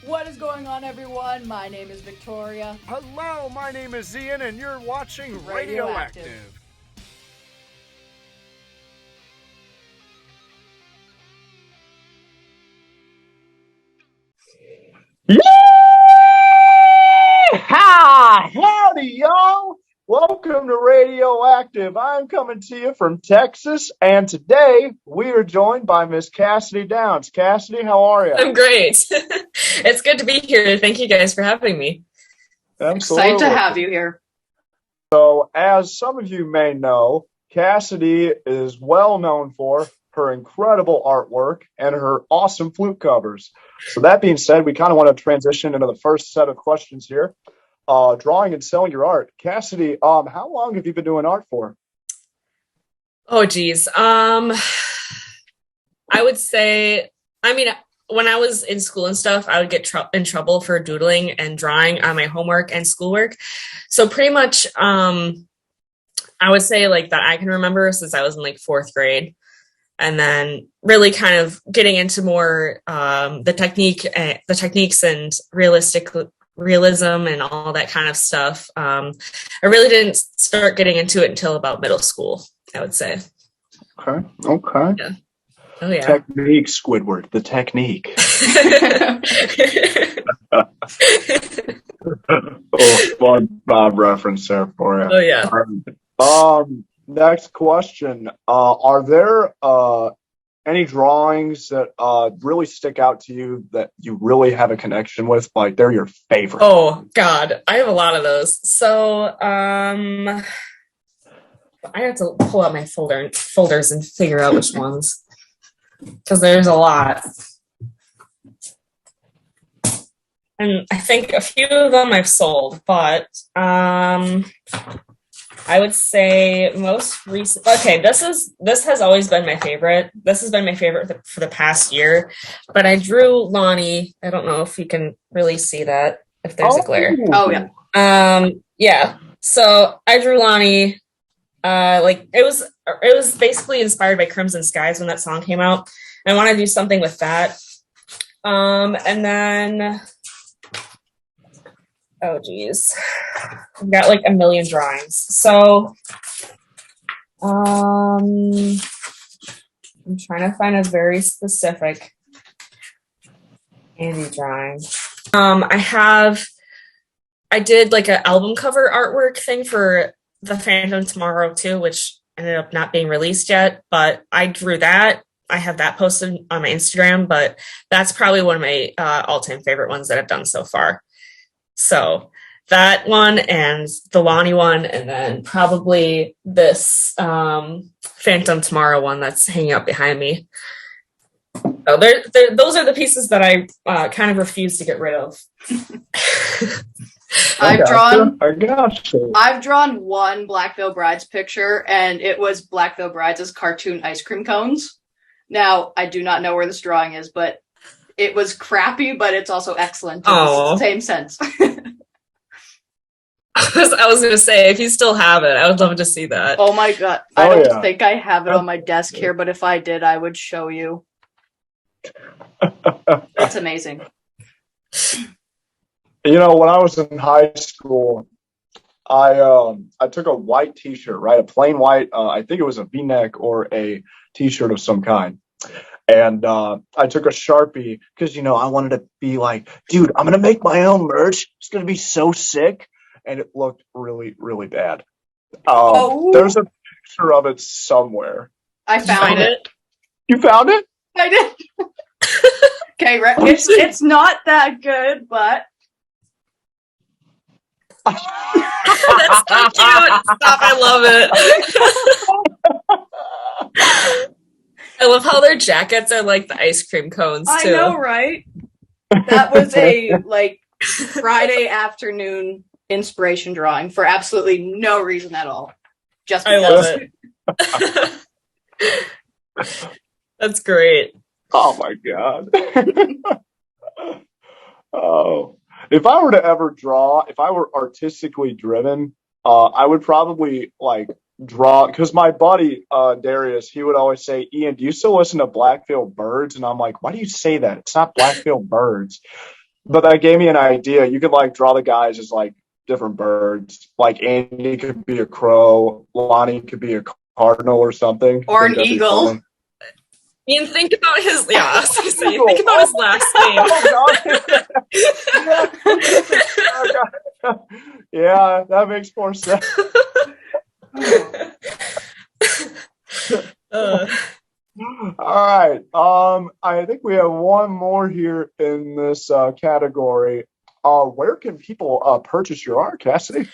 What is going on, everyone? My name is Victoria. Hello, my name is Ian, and you're watching RadioActive. RadioActive. Yeah! Howdy, y'all! Welcome to Radioactive. I'm coming to you from Texas, and today we are joined by Miss Cassidy Downs. Cassidy, how are you? I'm great. It's good to be here. Thank you guys for having me. Excited to have you here. So, as some of you may know, Cassidy is well known for her incredible artwork and her awesome flute covers. So that being said, we kind of want to transition into the first set of questions here. Drawing and selling your art. Cassidy, how long have you been doing art for? Oh, geez. I would say, when I was in school and stuff, I would get in trouble for doodling and drawing on my homework and schoolwork. So pretty much, I would say like that I can remember since I was in like fourth grade. And then really kind of getting into more the techniques and realism and all that kind of stuff. I really didn't start getting into it until about middle school, I would say. Okay. Yeah. Oh yeah. Technique, Squidward, the technique. Fun Bob reference there for you. Oh yeah. Next question. Are there any drawings that really stick out to you that you really have a connection with? Like they're your favorite? Oh God, I have a lot of those. So I have to pull out my folders and figure out which ones, because there's a lot. And I think a few of them I've sold, but I would say most recent. Okay, this has always been my favorite. This has been my favorite for the past year. But I drew Lonnie. I don't know if you can really see that, if there's a glare. Oh yeah. Yeah. So I drew Lonnie. Like it was basically inspired by Crimson Skies when that song came out. I want to do something with that. And then, oh geez, I've got like a million drawings. So, I'm trying to find a very specific Andy drawing. I did like an album cover artwork thing for The Phantom Tomorrow too, which ended up not being released yet, but I drew that. I have that posted on my Instagram, but that's probably one of my all-time favorite ones that I've done so far. So that one and the Lonnie one, and then probably this Phantom Tomorrow one that's hanging up behind me. So those are the pieces that I kind of refuse to get rid of. I've drawn one one Black Veil Brides picture, and it was Black Veil Brides' cartoon ice cream cones. Now, I do not know where this drawing is, but it was crappy, but it's also excellent in the same sense. I was going to say, if you still have it, I would love to see that. Oh my God. I don't think I have it on my desk here, but if I did, I would show you. That's amazing. You know, when I was in high school, I took a white T-shirt, right? A plain white, I think it was a V-neck or a T-shirt of some kind. And I took a Sharpie because, you know, I wanted to be like, dude, I'm going to make my own merch. It's going to be so sick. And it looked really, really bad. There's a picture of it somewhere. I found it. You found it? I did. Okay, right. It's not that good, but... That's so cute. Stop, I love it. I love how their jackets are like the ice cream cones too. I know, right? That was a like Friday afternoon inspiration drawing for absolutely no reason at all. Just because. I love it. That's great. Oh my God. Oh. If I were to ever draw, if I were artistically driven, I would probably like draw, because my buddy Darius, he would always say, Ian, do you still listen to Black Veil Birds? And I'm like, why do you say that? It's not Black Veil Birds. But that gave me an idea. You could like draw the guys as like different birds. Like Andy could be a crow, Lonnie could be a cardinal or something. Or I an think that'd be eagle. funny. Ian, think about his I was gonna say, think about his last name. Oh, yeah, that makes more sense. All right. I think we have one more here in this category. Where can people purchase your art, Cassidy?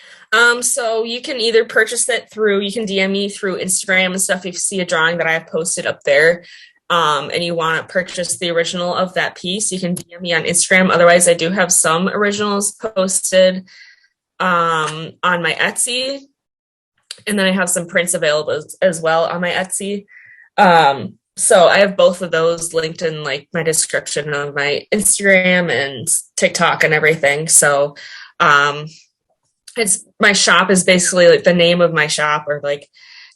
So you can either purchase it through, you can DM me through Instagram and stuff if you see a drawing that I have posted up there. And you want to purchase the original of that piece, you can DM me on Instagram. Otherwise, I do have some originals posted on my Etsy. And then I have some prints available as well on my Etsy. So I have both of those linked in like my description of my Instagram and TikTok and everything. So it's my shop is basically like the name of my shop, or like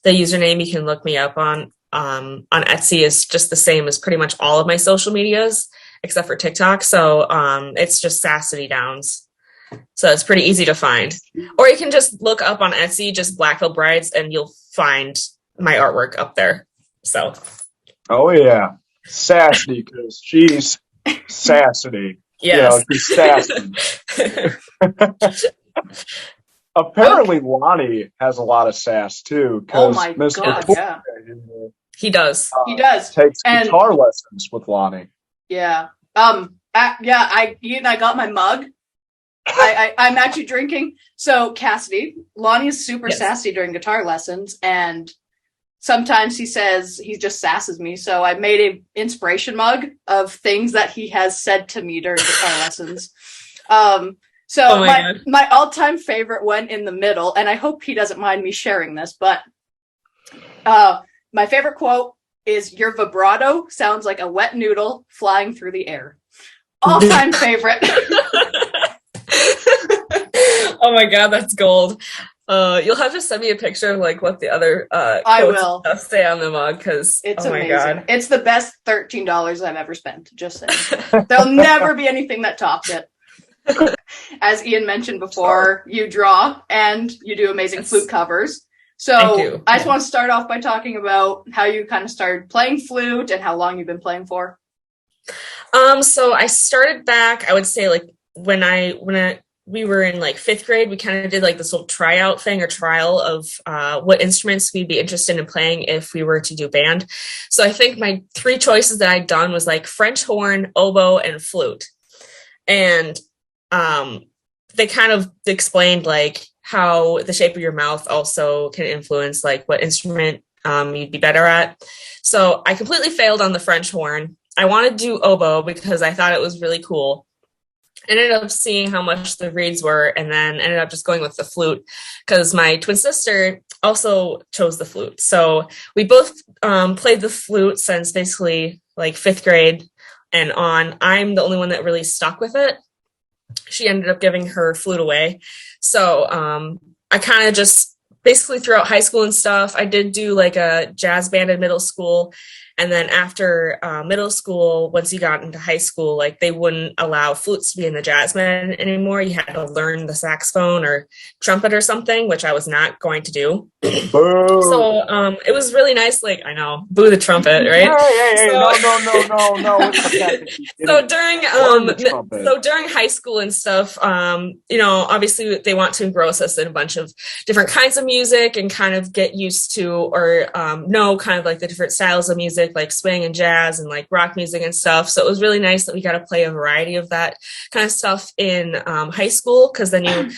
the username you can look me up on Etsy is just the same as pretty much all of my social medias except for TikTok. So it's just Cassidy Downs. So it's pretty easy to find. Or you can just look up on Etsy, just Blackville Brides, and you'll find my artwork up there. So. Oh, yeah. Sassy, because she's Sassy. Yes. You know, she's sassy. Apparently, Lonnie has a lot of sass, too. Oh, my God, yeah. He does. He does. Takes guitar lessons with Lonnie. Yeah. Ian, I got my mug. I'm actually drinking. So Cassidy, Lonnie is super sassy during guitar lessons, and sometimes he says he just sasses me. So I made an inspiration mug of things that he has said to me during guitar lessons. So my all-time favorite went in the middle, and I hope he doesn't mind me sharing this, but my favorite quote is, "Your vibrato sounds like a wet noodle flying through the air." All-time favorite. Oh my God, that's gold. You'll have to send me a picture of like what the other I will say on the mug, because it's amazing. My God. It's the best $13 I've ever spent. Just saying. There'll never be anything that tops it. As Ian mentioned before, you draw and you do amazing flute covers. So I just want to start off by talking about how you kind of started playing flute and how long you've been playing for. So I started back, I would say like when we were in like 5th grade, we kind of did like this little tryout thing or trial of what instruments we'd be interested in playing if we were to do band. So I think my 3 choices that I'd done was like French horn, oboe, and flute. And they kind of explained like how the shape of your mouth also can influence like what instrument you'd be better at. So I completely failed on the French horn. I wanted to do oboe because I thought it was really cool. Ended up seeing how much the reeds were, and then ended up just going with the flute because my twin sister also chose the flute. So we both played the flute since basically like 5th grade and on. I'm the only one that really stuck with it. She ended up giving her flute away. So I kind of just basically throughout high school and stuff, I did do like a jazz band in middle school. And then after middle school, once you got into high school, like they wouldn't allow flutes to be in the jazz band anymore. You had to learn the saxophone or trumpet or something, which I was not going to do. So it was really nice. Like, I know, boo the trumpet, right? Hey, no. So during high school and stuff, you know, obviously they want to engross us in a bunch of different kinds of music and kind of get used to or know kind of like the different styles of music, like swing and jazz and like rock music and stuff. So it was really nice that we got to play a variety of that kind of stuff in high school, because then you,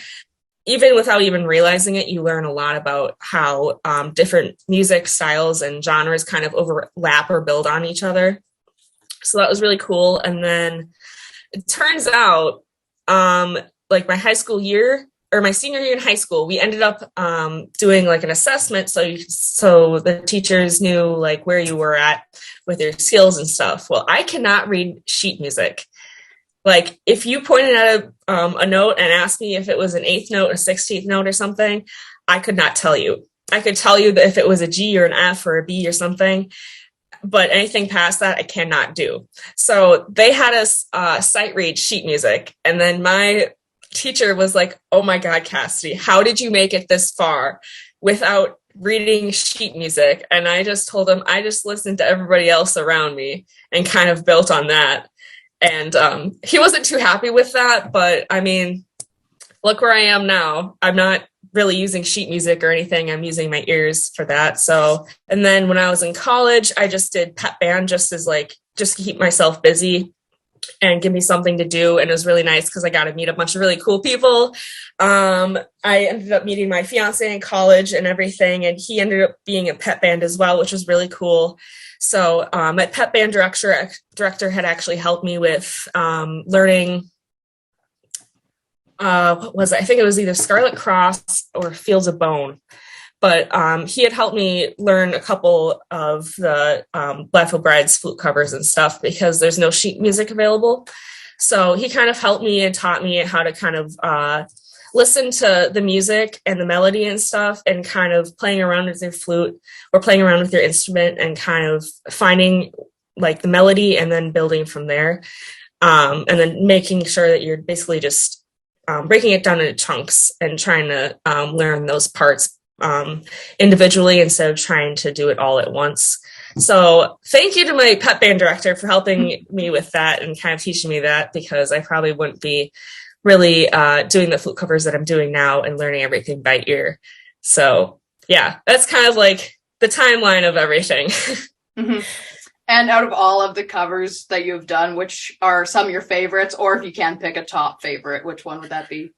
even without even realizing it, you learn a lot about how different music styles and genres kind of overlap or build on each other. So that was really cool. And then it turns out like my high school year, or my senior year in high school, we ended up doing like an assessment. So the teachers knew like where you were at with your skills and stuff. Well, I cannot read sheet music. Like if you pointed at a note and asked me if it was an 8th note, a 16th note or something, I could not tell you. I could tell you that if it was a G or an F or a B or something. but anything past that I cannot do. So they had us sight read sheet music, and then my teacher was like, "Oh my God, Cassidy, how did you make it this far without reading sheet music?" And I just told him I just listened to everybody else around me and kind of built on that. And he wasn't too happy with that, but I mean, look where I am now. I'm not really using sheet music or anything. I'm using my ears for that. So, and then when I was in college, I just did pep band just to keep myself busy and give me something to do. And it was really nice because I got to meet a bunch of really cool people. I ended up meeting my fiance in college and everything, and he ended up being a pep band as well, which was really cool. So my pep band director had actually helped me with learning. What was it? I think it was either Scarlet Cross or Fields of Bone. But he had helped me learn a couple of the Blackfield Brides flute covers and stuff because there's no sheet music available. So he kind of helped me and taught me how to kind of listen to the music and the melody and stuff, and kind of playing around with your flute or playing around with your instrument and kind of finding like the melody and then building from there. And then making sure that you're basically just breaking it down into chunks and trying to learn those parts individually instead of trying to do it all at once. So thank you to my pep band director for helping me with that and kind of teaching me that, because I probably wouldn't be really doing the flute covers that I'm doing now and learning everything by ear. So yeah, that's kind of like the timeline of everything. Mm-hmm. And out of all of the covers that you've done, which are some of your favorites, or if you can pick a top favorite, which one would that be?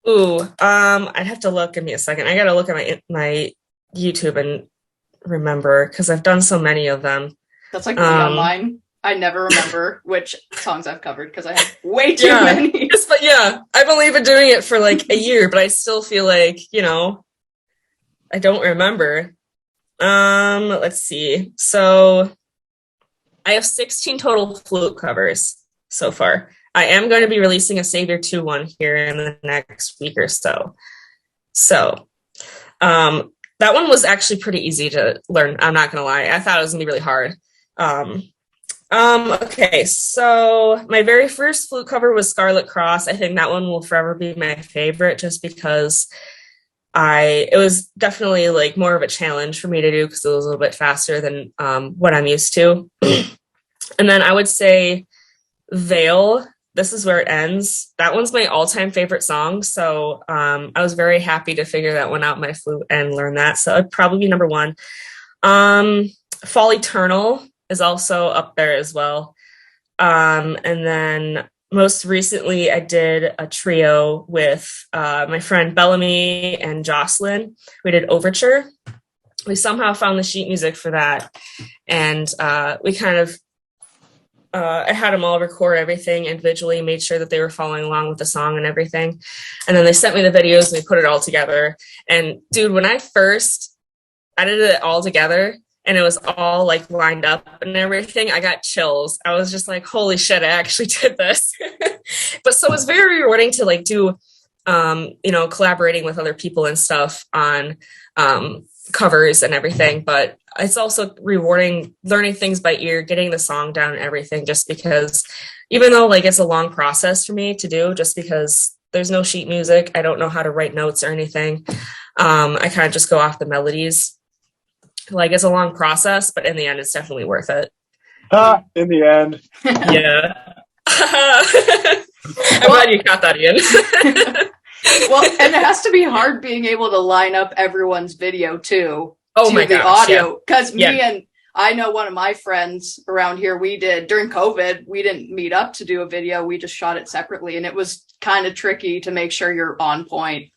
Ooh, I'd have to look. Give me a second. I got to look at my YouTube and remember, because I've done so many of them. That's like me on mine. I never remember which songs I've covered because I have way too many. But yeah, I've only been doing it for like a year, but I still feel like, I don't remember. Let's see. So I have 16 total flute covers so far. I am going to be releasing a Savior 2 one here in the next week or so. So that one was actually pretty easy to learn. I'm not going to lie. I thought it was going to be really hard. Okay, so my very first flute cover was Scarlet Cross. I think that one will forever be my favorite just because it was definitely like more of a challenge for me to do because it was a little bit faster than what I'm used to. And then I would say Veil, This Is Where It Ends. That one's my all-time favorite song. So I was very happy to figure that one out on my flute and learn that. So it'd probably be number one. Fall Eternal is also up there as well. And then most recently I did a trio with my friend Bellamy and Jocelyn. We did Overture. We somehow found the sheet music for that. And we kind of I had them all record everything individually, made sure that they were following along with the song and everything. And then they sent me the videos and we put it all together. And dude, when I first edited it all together and it was all like lined up and everything, I got chills. I was just like, holy shit, I actually did this. But so it was very rewarding to like do, collaborating with other people and stuff on covers and everything. But it's also rewarding learning things by ear, getting the song down and everything, just because even though like it's a long process for me to do, just because there's no sheet music, I don't know how to write notes or anything. I kind of just go off the melodies. Like it's a long process, but in the end, it's definitely worth it. In the end. Yeah. I'm glad you caught that, Ian. Well, and it has to be hard being able to line up everyone's video too. Oh my the gosh, audio. Because me and I know one of my friends around here, we did during COVID, we didn't meet up to do a video. We just shot it separately. And it was kind of tricky to make sure you're on point.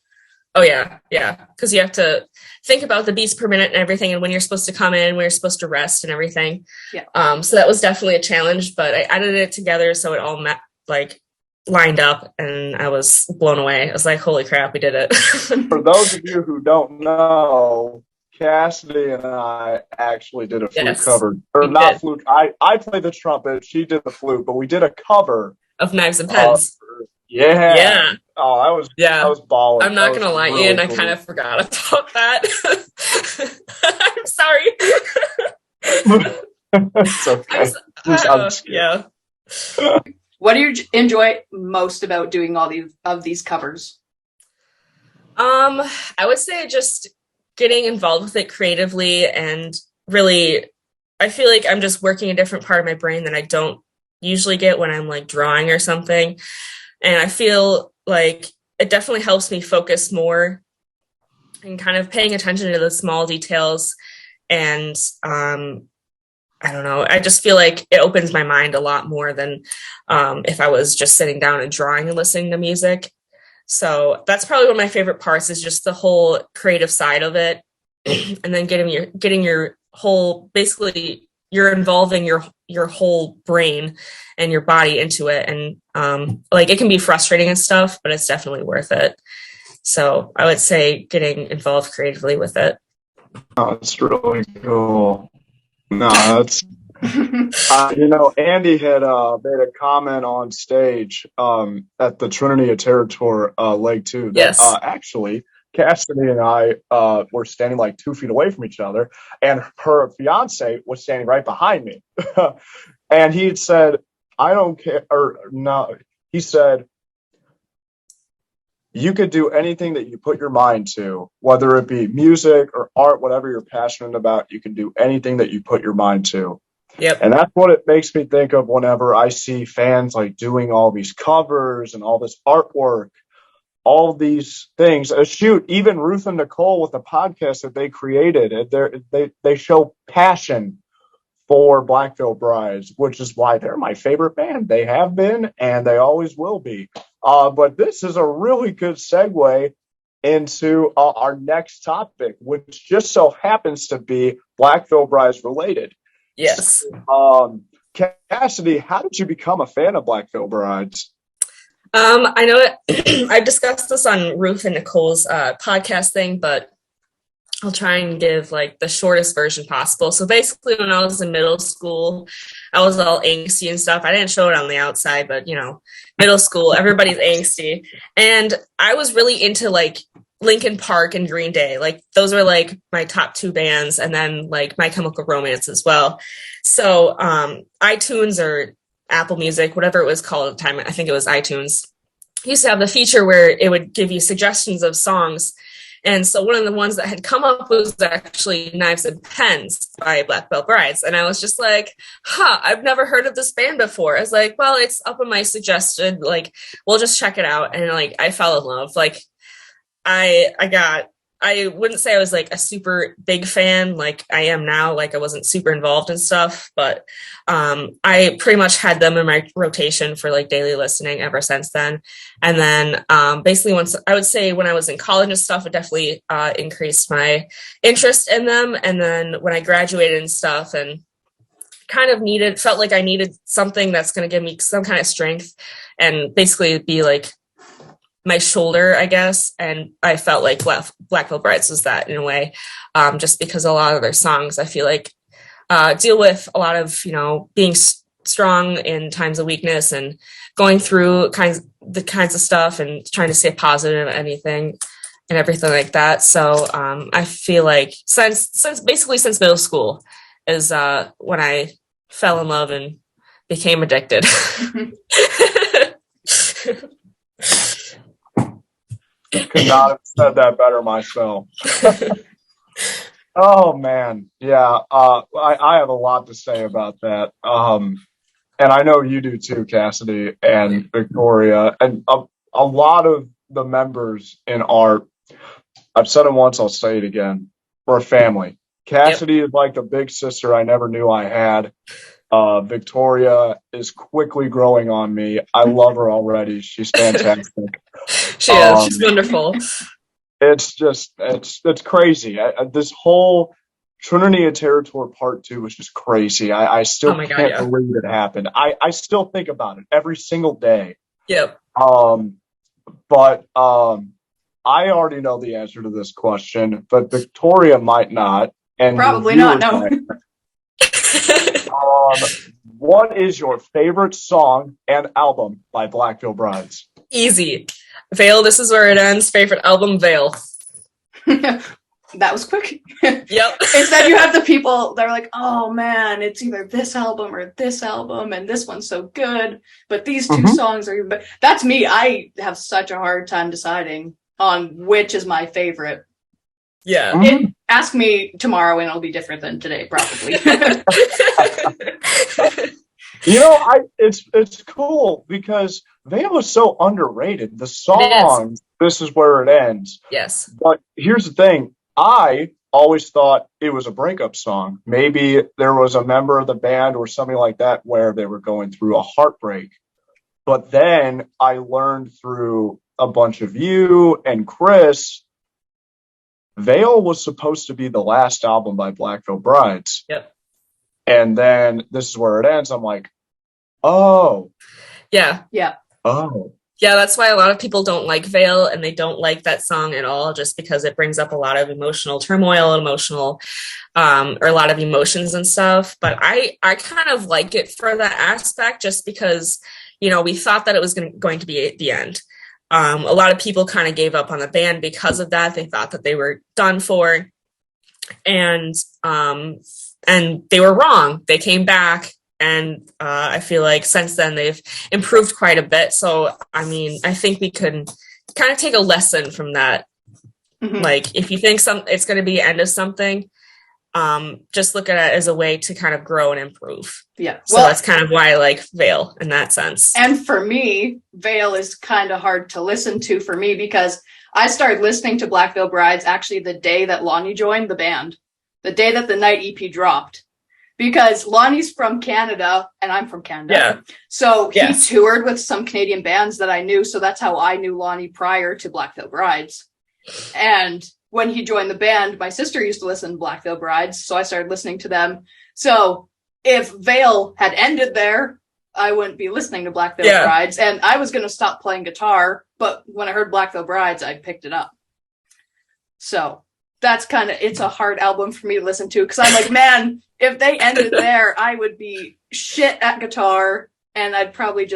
Oh, yeah. Yeah. Because you have to think about the beats per minute and everything, and when you're supposed to come in, when you're supposed to rest and everything. Yeah. So that was definitely a challenge, but I edited it together so it all lined up, and I was blown away. I was like, holy crap, we did it. For those of you who don't know, Cassidy and I actually did a flute cover. Or not did. Flute. I played the trumpet. She did the flute, but we did a cover of Knives and Pens. Yeah. Yeah. Oh, I was balling. I'm not going to lie, really Ian, cool. I kind of forgot about that. I'm sorry. It's okay. Yeah. What do you enjoy most about doing all these covers? I would say just getting involved with it creatively, and really, I feel like I'm just working a different part of my brain that I don't usually get when I'm like drawing or something. And I feel like it definitely helps me focus more and kind of paying attention to the small details. And I don't know, I just feel like it opens my mind a lot more than if I was just sitting down and drawing and listening to music. So that's probably one of my favorite parts, is just the whole creative side of it. And then getting your whole, basically you're involving your whole brain and your body into it. And like it can be frustrating and stuff, but it's definitely worth it. So I would say getting involved creatively with it. Oh, it's really cool. No, that's Andy had made a comment on stage at the Trinity of Territory leg too. That, Yes. actually, Cassidy and I were standing like 2 feet away from each other, and her fiance was standing right behind me. And he had said, "I don't care," or no, he said, "You could do anything that you put your mind to, whether it be music or art, whatever you're passionate about. You can do anything that you put your mind to." Yep. And that's what it makes me think of whenever I see fans like doing all these covers and all this artwork, all these things. Shoot, even Ruth and Nicole with the podcast that they created, they show passion for Black Veil Brides, which is why they're my favorite band. They have been, and they always will be. But this is a really good segue into our next topic, which just so happens to be Black Veil Brides related. Yes. Cassidy, how did you become a fan of Black Veil Brides? I know I've discussed this on Ruth and Nicole's podcast thing, but I'll try and give like the shortest version possible. So basically, when I was in middle school, I was all angsty and stuff. I didn't show it on the outside, but middle school, everybody's angsty. And I was really into like Linkin Park and Green Day. Like those were like my top 2 bands, and then like My Chemical Romance as well. So iTunes or Apple Music, whatever it was called at the time, I think it was iTunes, used to have the feature where it would give you suggestions of songs. And so one of the ones that had come up was actually Knives and Pens by Black Veil Brides. And I was just like, I've never heard of this band before. I was like, well, it's up on my suggested, like, we'll just check it out. And like, I fell in love. Like, I wouldn't say I was like a super big fan like I am now. Like I wasn't super involved in stuff, but I pretty much had them in my rotation for like daily listening ever since then. And then basically once, I would say when I was in college and stuff, it definitely increased my interest in them. And then when I graduated and stuff, and kind of felt like I needed something that's going to give me some kind of strength and basically be like my shoulder, I guess. And I felt like Black Veil Brides was that in a way, just because a lot of their songs, I feel like, deal with a lot of, being strong in times of weakness and going through kinds of stuff and trying to stay positive and anything and everything like that. So I feel like since middle school is when I fell in love and became addicted. Could not have said that better myself. Oh man, yeah. I have a lot to say about that. And I know you do too, Cassidy and Victoria, and a lot of the members in art. I've said it once, I'll say it again. We're a family. Cassidy is like the big sister I never knew I had. Victoria is quickly growing on me. I love her already. She's fantastic. She is. She's wonderful. It's just, it's crazy. This whole Trinity of Territory Part 2 was just crazy. I still can't believe it happened. I still think about it every single day. Yep. But I already know the answer to this question, but Victoria might not. And probably not, no. What is your favorite song and album by Black Veil Brides? Easy. Veil, This Is Where It Ends. Favorite album, Veil. that was quick. Yep. Instead, you have the people that are like, oh man, it's either this album or this album, and this one's so good, but these two songs are even better. That's me. I have such a hard time deciding on which is my favorite. Yeah. Ask me tomorrow and it'll be different than today, probably. It's cool because Veil is so underrated. The song, This Is Where It Ends. Yes. But here's the thing. I always thought it was a breakup song. Maybe there was a member of the band or something like that where they were going through a heartbreak. But then I learned through a bunch of you and Chris, Veil was supposed to be the last album by Black Veil Brides. Yep. And then This Is Where It Ends. I'm like, oh. Yeah. Yeah. Oh. Yeah, that's why a lot of people don't like Veil, and they don't like that song at all, just because it brings up a lot of emotional turmoil, or a lot of emotions and stuff. But I kind of like it for that aspect, just because, we thought that it was going to be at the end. A lot of people kind of gave up on the band because of that. They thought that they were done for, and they were wrong. They came back. And I feel like since then they've improved quite a bit. So, I mean, I think we could kind of take a lesson from that. Like, if you think it's going to be the end of something, just look at it as a way to kind of grow and improve. Yeah. So that's kind of why I like Veil in that sense. And for me, Veil is kind of hard to listen to for me because I started listening to Black Veil Brides actually the day that Lonnie joined the band, the day that the Night EP dropped. Because Lonnie's from Canada and I'm from Canada. Yeah. So he toured with some Canadian bands that I knew. So that's how I knew Lonnie prior to Black Veil Brides. And when he joined the band, my sister used to listen to Black Veil Brides. So I started listening to them. So if Veil had ended there, I wouldn't be listening to Black Veil Brides. And I was going to stop playing guitar. But when I heard Black Veil Brides, I picked it up. So that's it's a hard album for me to listen to because I'm like, man, if they ended there, I would be shit at guitar and I'd probably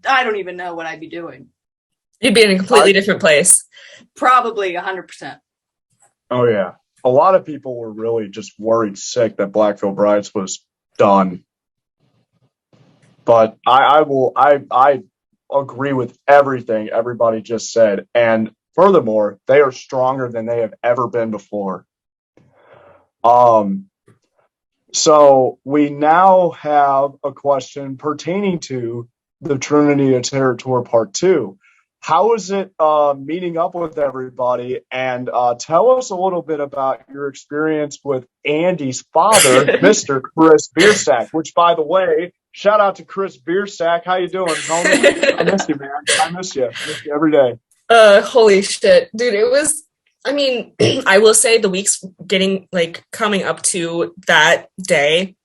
I don't even know what I'd be doing. You'd be in a completely different place. Probably 100%. Oh, yeah. A lot of people were really just worried sick that Black Veil Brides was done. But I agree with everything everybody just said. And furthermore, they are stronger than they have ever been before. So we now have a question pertaining to the Trinity of Terror Tour Part 2. How is it meeting up with everybody? And tell us a little bit about your experience with Andy's father, Mr. Chris Biersack, which, by the way, shout out to Chris Biersack. How you doing, homie? I miss you, man. I miss you every day. Holy shit, dude. It was, I will say the weeks coming up to that day,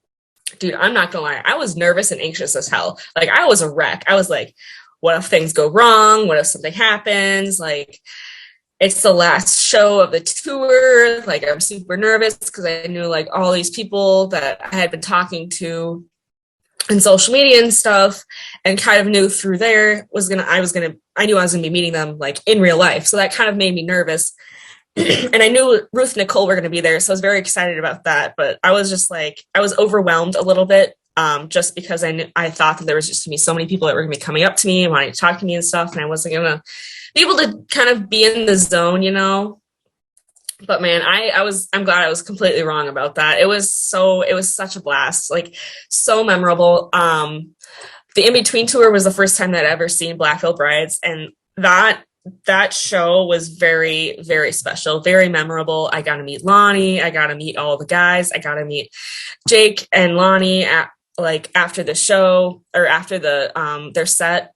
dude, I'm not gonna lie. I was nervous and anxious as hell. Like, I was a wreck. I was like, what if things go wrong? What if something happens? Like, it's the last show of the tour. Like, I'm super nervous because I knew all these people that I had been talking to and social media and stuff, and kind of knew through there I knew I was gonna be meeting them in real life. So that kind of made me nervous. And I knew Ruth and Nicole were gonna be there, so I was very excited about that. But I was just I was overwhelmed a little bit, just because I thought that there was just gonna be so many people that were gonna be coming up to me and wanting to talk to me and stuff, and I wasn't gonna be able to kind of be in the zone, But man, I'm glad I was completely wrong about that. It was such a blast, so memorable. The In-Between tour was the first time that I'd ever seen Black Veil Brides, and that show was very, very special, very memorable. I got to meet Lonnie. I got to meet all the guys. I got to meet Jake and Lonnie after the show or after their set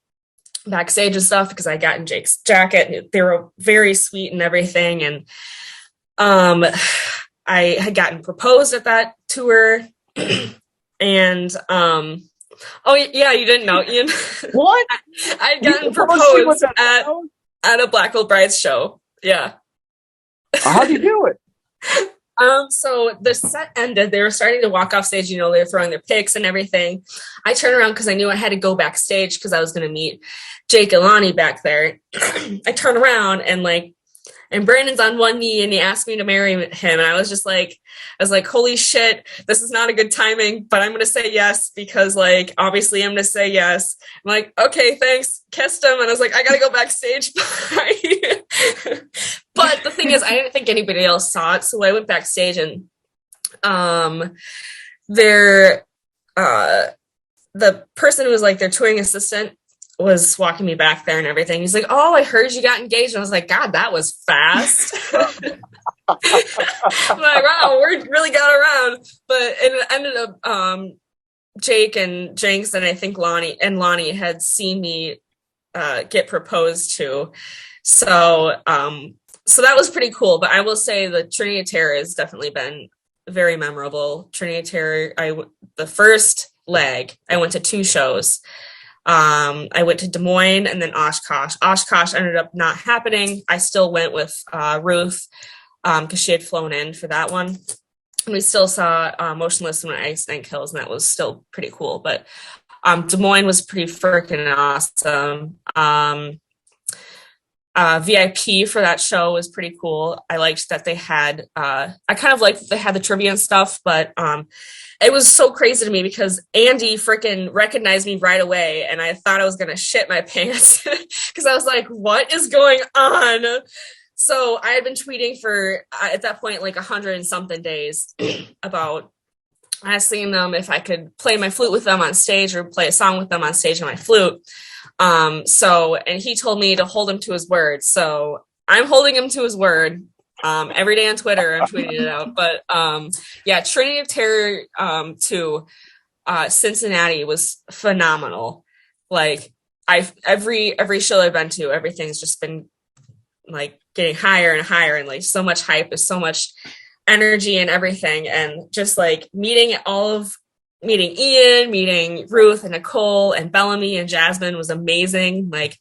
backstage and stuff, because I got in Jake's jacket and they were very sweet and everything. And I had gotten proposed at that tour, and oh yeah, you didn't know, Ian. What? I'd gotten proposed at a Black Veil Brides show. Yeah. How'd you do it? So the set ended. They were starting to walk off stage. They were throwing their pics and everything. I turned around because I knew I had to go backstage because I was going to meet Jake and Lonnie back there. I turned around and And Brandon's on one knee and he asked me to marry him. And I was like, holy shit, this is not a good timing, but I'm going to say yes because like, obviously I'm going to say yes. I'm like, okay, thanks. Kissed him. And I was like, I got to go backstage. But the thing is, I didn't think anybody else saw it. So I went backstage and, the person who was like their touring assistant was walking me back there and everything. He's like, oh, I heard you got engaged. And I was like, God, that was fast. I'm like, wow, we really got around. But it ended up, Jake and Jenks and I think Lonnie had seen me get proposed to. So that was pretty cool. But I will say the Trinity of Terror has definitely been very memorable. Trinity of Terror, the first leg, I went to 2 shows. I went to Des Moines and then Oshkosh. Oshkosh ended up not happening. I still went with Ruth because she had flown in for that one. And we still saw Motionless When Ice Nine Kills, and that was still pretty cool. But Des Moines was pretty freaking awesome. VIP for that show was pretty cool. I liked that they had, I kind of liked that they had the trivia and stuff, but it was so crazy to me because Andy freaking recognized me right away and I thought I was going to shit my pants because I was like, what is going on? So I had been tweeting for, at that point, like 100 and something days about asking them if I could play my flute with them on stage or play a song with them on stage on my flute. And he told me to hold him to his word. So I'm holding him to his word. Every day on Twitter, I'm tweeting it out. But, yeah, Trinity of Terror, to, Cincinnati was phenomenal. Like every show I've been to, everything's just been like getting higher and higher and like so much hype, is so much energy and everything. And just like meeting Ian, meeting Ruth and Nicole and Bellamy and Jasmine was amazing. Like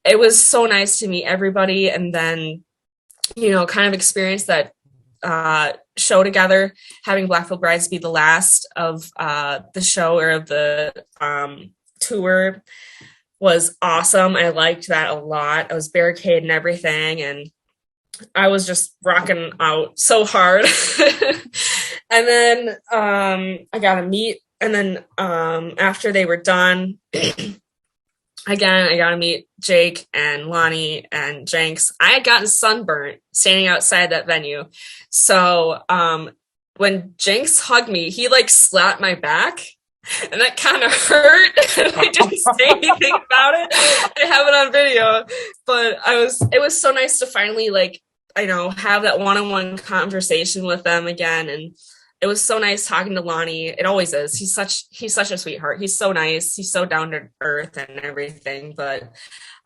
it was so nice to meet everybody and then, kind of experience that show together, having Blackfield Brides be the last of the show or of the tour was awesome. I liked that a lot. I was barricaded and everything, and I was just rocking out so hard. And then I got to meet, and then after they were done, again, I got to meet Jake and Lonnie and Jenks. I had gotten sunburnt standing outside that venue. So when Jenks hugged me, he like slapped my back. And that kind of hurt. I didn't say anything about it. I have it on video. But it was so nice to finally have that one-on-one conversation with them again. And it was so nice talking to Lonnie. It always is. He's such a sweetheart. He's so nice. He's so down to earth and everything. But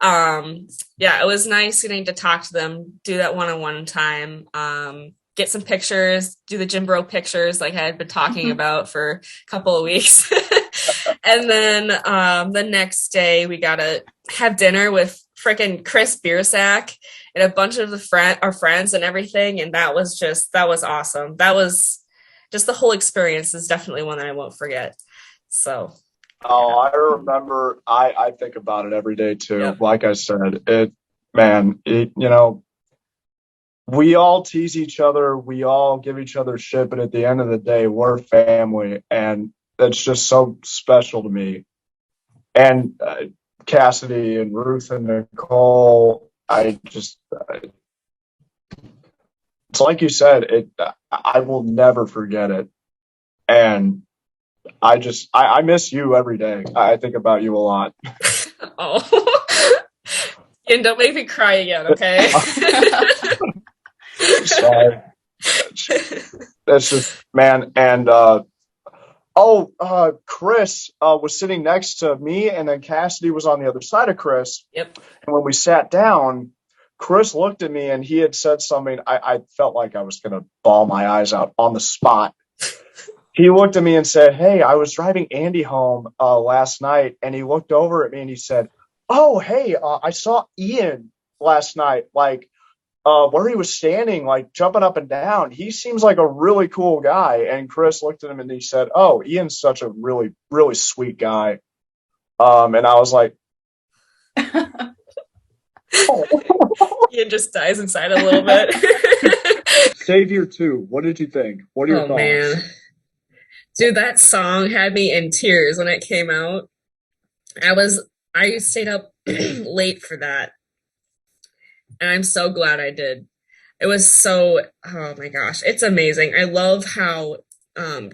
it was nice getting to talk to them, do that one-on-one time, get some pictures, do the Jim Bro pictures like I had been talking about for a couple of weeks. And then the next day we got to have dinner with freaking Chris Biersack and a bunch of our friends and everything. And that was awesome. That was just the whole experience is definitely one that I won't forget. So. Oh, I remember. I think about it every day too. Yep. Like I said, we all tease each other. We all give each other shit. But at the end of the day, we're family. And that's just so special to me. And Cassidy and Ruth and Nicole, it's like you said, I will never forget it. And I miss you every day. I think about you a lot. Oh, and don't make me cry again, okay? Sorry. That's just, man. And Chris was sitting next to me, and then Cassidy was on the other side of Chris. Yep. And when we sat down, Chris looked at me and he had said something. I felt like I was going to bawl my eyes out on the spot. He looked at me and said, "Hey, I was driving Andy home last night," and he looked over at me and he said, "Oh, hey, I saw Ian last night, like where he was standing, like jumping up and down. He seems like a really cool guy." And Chris looked at him and he said, "Oh, Ian's such a really, really sweet guy." And I was like, Ian just dies inside a little bit. Savior 2, what did you think? What are your thoughts? Man. Dude, that song had me in tears when it came out. I stayed up late for that, and I'm so glad I did. It was so, oh my gosh, it's amazing. I love how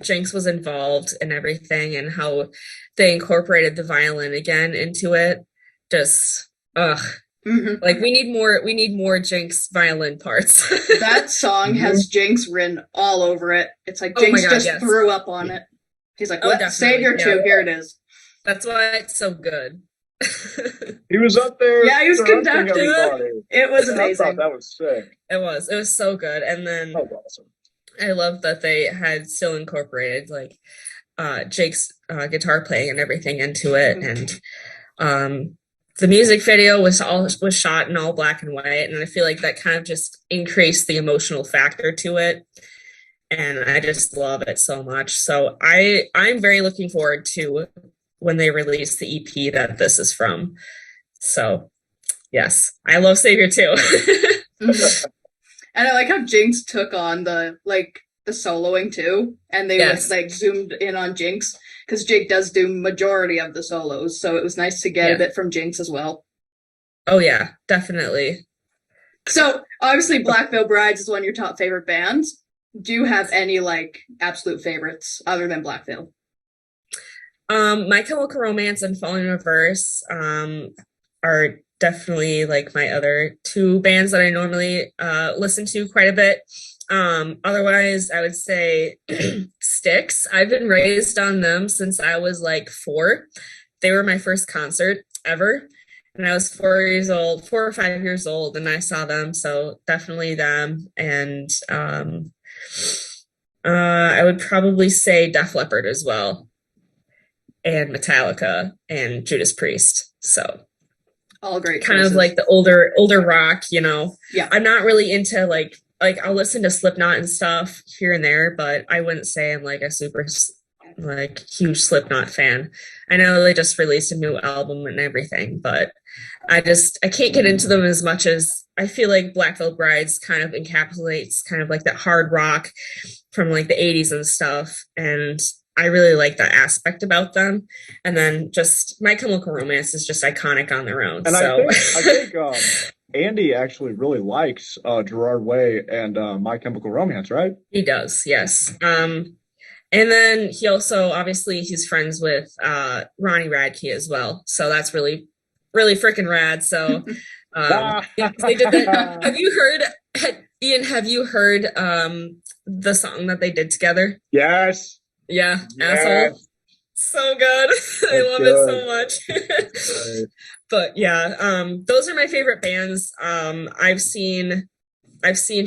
Jinx was involved in everything and how they incorporated the violin again into it. Just, ugh. Mm-hmm. Like we need more Jinx violin parts. That song has Jinx written all over it. It's like Jinx threw up on it. He's like, "What? Savior 2, here it is." That's why it's so good. He was up there. Yeah, he was conducting it. It was amazing. I thought that was sick. It was so good. And then awesome. I love that they had still incorporated like Jake's guitar playing and everything into it. And the music video was shot in all black and white, and I feel like that kind of just increased the emotional factor to it. And I just love it so much. So I'm very looking forward to when they release the EP that this is from. So yes, I love Savior too. And I like how Jinx took on the soloing too, and they like zoomed in on Jinx because Jake does do majority of the solos, so it was nice to get a bit from Jinx as well. Oh yeah, definitely. So obviously Black Veil Brides is one of your top favorite bands. Do you have any like absolute favorites other than Black Veil? My Chemical Romance and Falling in Reverse are definitely like my other two bands that I normally listen to quite a bit. Otherwise, I would say Styx. I've been raised on them since I was like 4. They were my first concert ever. And I was 4 or 5 years old, and I saw them. So definitely them. And I would probably say Def Leppard as well. And Metallica and Judas Priest. So all great kind choices. Of like the older rock, you know. Yeah. I'm not really into like I'll listen to Slipknot and stuff here and there, but I wouldn't say I'm like a super like huge Slipknot fan. I know they just released a new album and everything, but I can't get into them as much as I feel like Black Veil Brides kind of encapsulates kind of like that hard rock from like the 80s and stuff. And I really like that aspect about them. And then just My Chemical Romance is just iconic on their own. And so I think Andy actually really likes Gerard Way and My Chemical Romance, right? He does, yes. And then he also, obviously, he's friends with Ronnie Radke as well. So that's really, really freaking rad. So they did that. Have you heard, Ian, the song that they did together? Yes. Yeah, yes. Asshole. So good. I love it so much. But yeah, those are my favorite bands. I've seen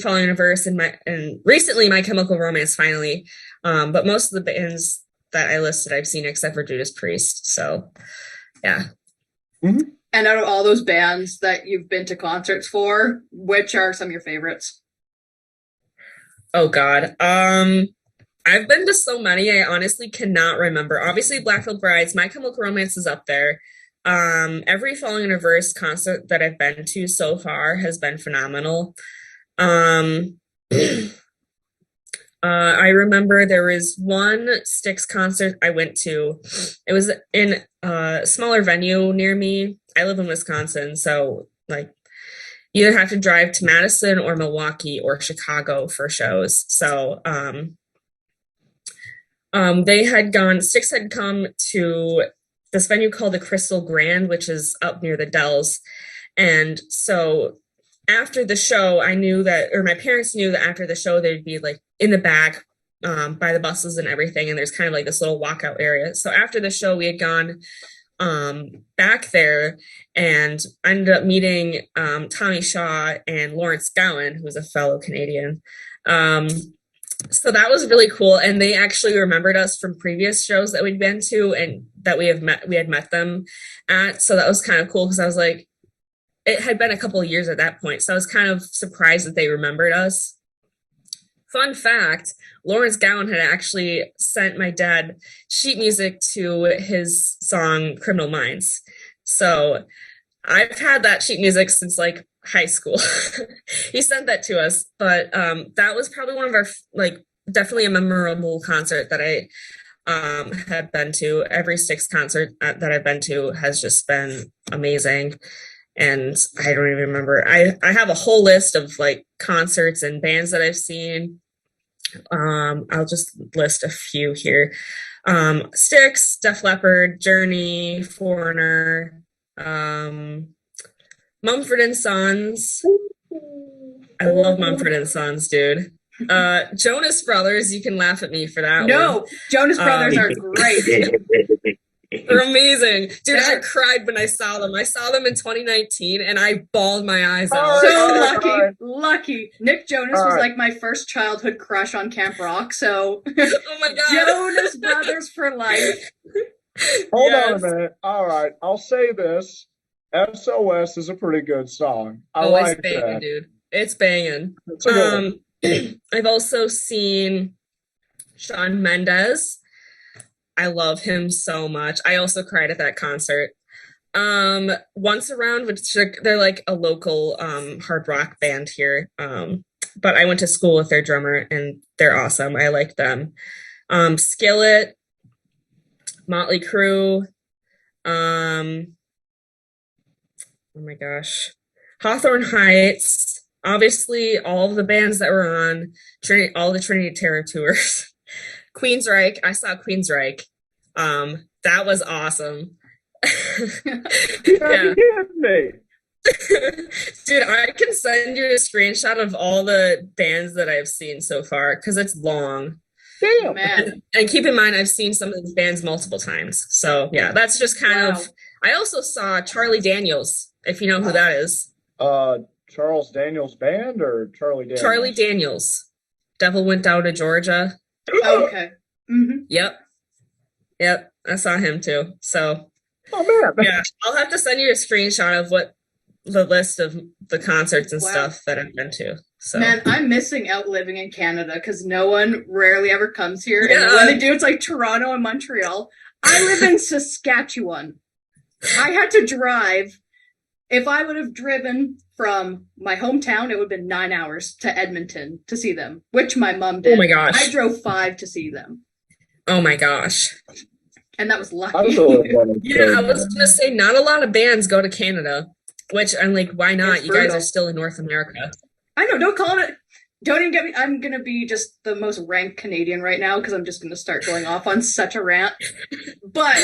Falling in Reverse and recently My Chemical Romance finally. But most of the bands that I listed I've seen except for Judas Priest. So yeah. Mm-hmm. And out of all those bands that you've been to concerts for, which are some of your favorites? Oh God. I've been to so many, I honestly cannot remember. Obviously, Black Veil Brides, My Chemical Romance is up there. Every Falling in Reverse concert that I've been to so far has been phenomenal. I remember there was one Styx concert I went to. It was in a smaller venue near me. I live in Wisconsin, so like you either have to drive to Madison or Milwaukee or Chicago for shows. So Styx had come to this venue called the Crystal Grand, which is up near the Dells. And so after the show, my parents knew that after the show, they'd be like in the back by the buses and everything. And there's kind of like this little walkout area. So after the show, we had gone back there and I ended up meeting Tommy Shaw and Lawrence Gowan, who's a fellow Canadian. So that was really cool. And they actually remembered us from previous shows that we'd been to and that we had met them at. So that was kind of cool because I was like, it had been a couple of years at that point. So I was kind of surprised that they remembered us. Fun fact, Lawrence Gowan had actually sent my dad sheet music to his song Criminal Minds. So I've had that sheet music since like high school. He sent that to us, but that was probably one of our like definitely a memorable concert that I had been to. Every Styx concert that I've been to has just been amazing. And I don't even remember. I have a whole list of like concerts and bands that I've seen. I'll just list a few here. Styx, Def Leppard, Journey, Foreigner, Mumford and Sons. I love Mumford and Sons, dude. Jonas Brothers, you can laugh at me for that one. No, Jonas Brothers are great. They're amazing. Dude, I cried when I saw them. I saw them in 2019 and I bawled my eyes out. So lucky. Nick Jonas was like my first childhood crush on Camp Rock, so oh my God. Jonas Brothers for life. Hold on a minute. All right, I'll say this. SOS is a pretty good song. I like it's banging, that. dude. It's banging. It's a good one. I've also seen Shawn Mendes. I love him so much. I also cried at that concert. Once Around, which they're like a local hard rock band here. But I went to school with their drummer and they're awesome. I like them. Skillet, Motley Crue, oh my gosh, Hawthorne Heights, obviously all of the bands that were on all the Trinity Terror tours. Queensryche, I saw Queensryche. That was awesome. Yeah. Dude, I can send you a screenshot of all the bands that I've seen so far because it's long. Damn. Man. And keep in mind, I've seen some of these bands multiple times. So yeah, that's just kind of. I also saw Charlie Daniels, if you know who that is. Charles Daniels Band or Charlie Daniels? Charlie Daniels. Devil Went Down to Georgia. Okay. Mm-hmm. Yep. I saw him too. So. Oh man. Yeah, I'll have to send you a screenshot of what the list of the concerts and stuff that I've been to. So. Man, I'm missing out living in Canada because no one rarely ever comes here. Yeah. And when they do, it's like Toronto and Montreal. I live in Saskatchewan. I had to drive. If I would have driven from my hometown, it would have been 9 hours to Edmonton to see them, which my mom did. Oh my gosh. I drove 5 to see them. Oh my gosh. And that was lucky. Yeah, I was going to say, not a lot of bands go to Canada, which I'm like, why not? You guys are still in North America. I know, don't call it. Don't even get me. I'm going to be just the most rank Canadian right now because I'm just going to start going off on such a rant. But,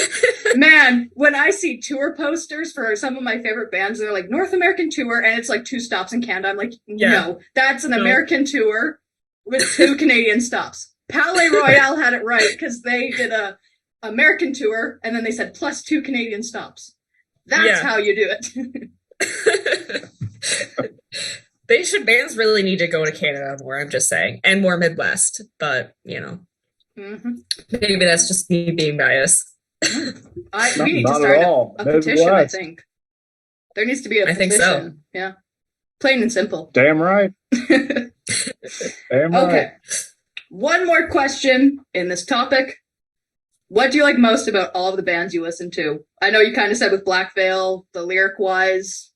man, when I see tour posters for some of my favorite bands, they're like North American tour, and it's like 2 stops in Canada. I'm like, no, that's an American tour with 2 Canadian stops. Palais Royale had it right because they did a American tour, and then they said plus 2 Canadian stops. That's how you do it. Bands really need to go to Canada more, I'm just saying, and more Midwest, but, you know, maybe that's just me being biased. We need to start a petition, I think. There needs to be a petition. I think so. Yeah. Plain and simple. Damn right. Damn right. Okay. One more question in this topic. What do you like most about all of the bands you listen to? I know you kind of said with Black Veil, the lyric-wise,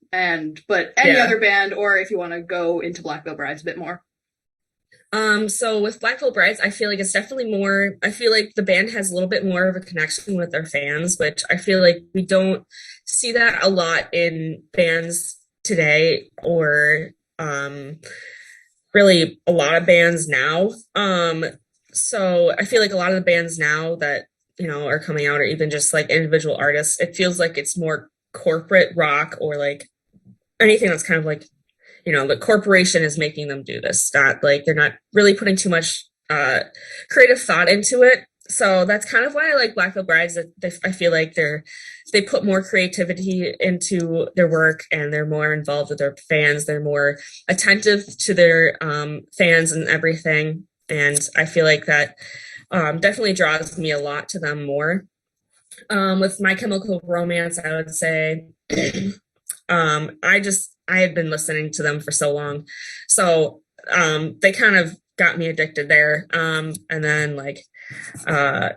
but any other band, or if you want to go into Black Veil Brides a bit more. So with Black Veil Brides, I feel like it's definitely more, I feel like the band has a little bit more of a connection with their fans, which I feel like we don't see that a lot in bands today, or really a lot of bands now. So I feel like a lot of the bands now that, you know, are coming out, or even just like individual artists, it feels like it's more corporate rock, or like anything that's kind of like, you know, the corporation is making them do this. Not like they're not really putting too much creative thought into it. So that's kind of why I like Black Veil Brides. I feel like they put more creativity into their work, and they're more involved with their fans. They're more attentive to their fans and everything. And I feel like that definitely draws me a lot to them more. With My Chemical Romance, I would say I had been listening to them for so long. So they kind of got me addicted there. And then like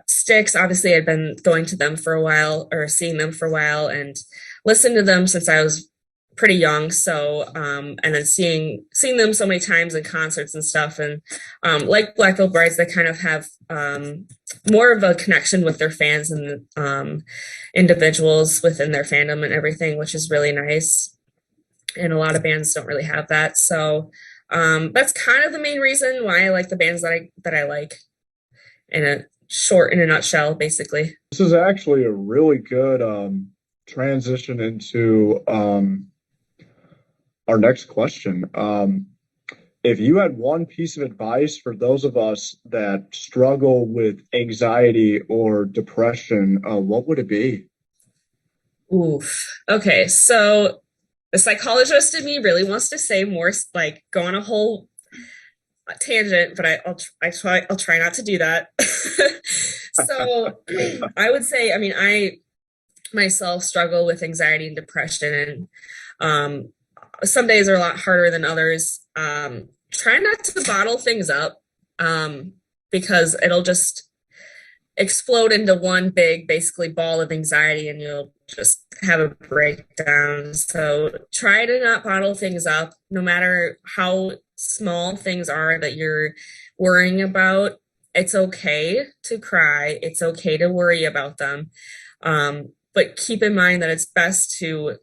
Styx, obviously I'd been going to them for a while, or seeing them for a while, and listened to them since I was pretty young. So, and then seeing them so many times in concerts and stuff. And like Black Veil Brides, they kind of have more of a connection with their fans and individuals within their fandom and everything, which is really nice. And a lot of bands don't really have that. So that's kind of the main reason why I like the bands that I like, in a nutshell, basically. This is actually a really good transition into our next question. If you had one piece of advice for those of us that struggle with anxiety or depression, what would it be? Oof. Okay, so the psychologist in me really wants to say more, like go on a whole tangent, but I'll try not to do that. So I would say, I mean, I myself struggle with anxiety and depression, and some days are a lot harder than others. Try not to bottle things up, because it'll just explode into one big, basically, ball of anxiety, and you'll just have a breakdown. So try to not bottle things up, no matter how small things are that you're worrying about. It's okay to cry. It's okay to worry about them. But keep in mind that it's best to,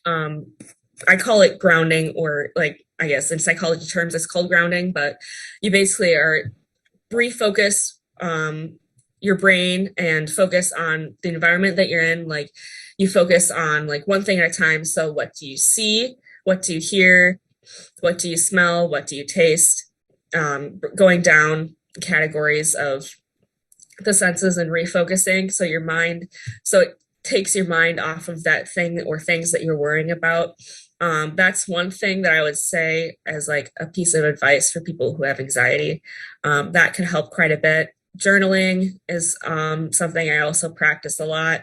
I call it grounding, or like, I guess in psychology terms, it's called grounding, but you basically are refocus your brain and focus on the environment that you're in. Like you focus on like one thing at a time. So what do you see? What do you hear? What do you smell? What do you taste? Going down categories of the senses and refocusing. So it takes your mind off of that thing or things that you're worrying about. That's one thing that I would say as like a piece of advice for people who have anxiety. That can help quite a bit. Journaling is something I also practice a lot.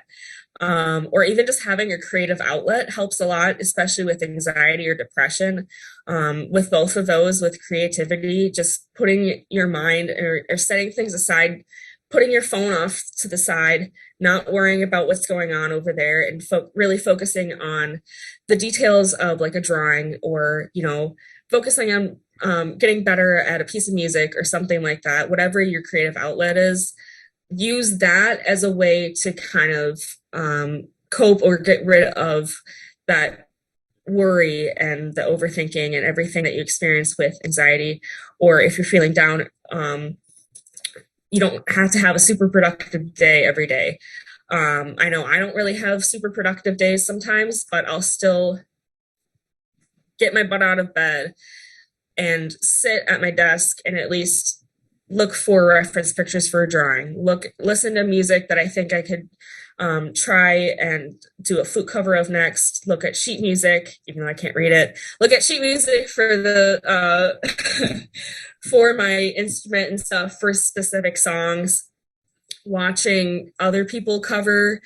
Or even just having a creative outlet helps a lot, especially with anxiety or depression. With both of those, with creativity, just putting your mind or setting things aside, putting your phone off to the side, not worrying about what's going on over there, and really focusing on the details of like a drawing, or, focusing on getting better at a piece of music or something like that. Whatever your creative outlet is, use that as a way to kind of cope or get rid of that worry and the overthinking and everything that you experience with anxiety. Or if you're feeling down, you don't have to have a super productive day every day. I know I don't really have super productive days sometimes, but I'll still get my butt out of bed and sit at my desk and at least look for reference pictures for a drawing, listen to music that I think I could try and do a flute cover of next, look at sheet music, even though I can't read it, look at sheet music for the for my instrument and stuff, for specific songs, watching other people cover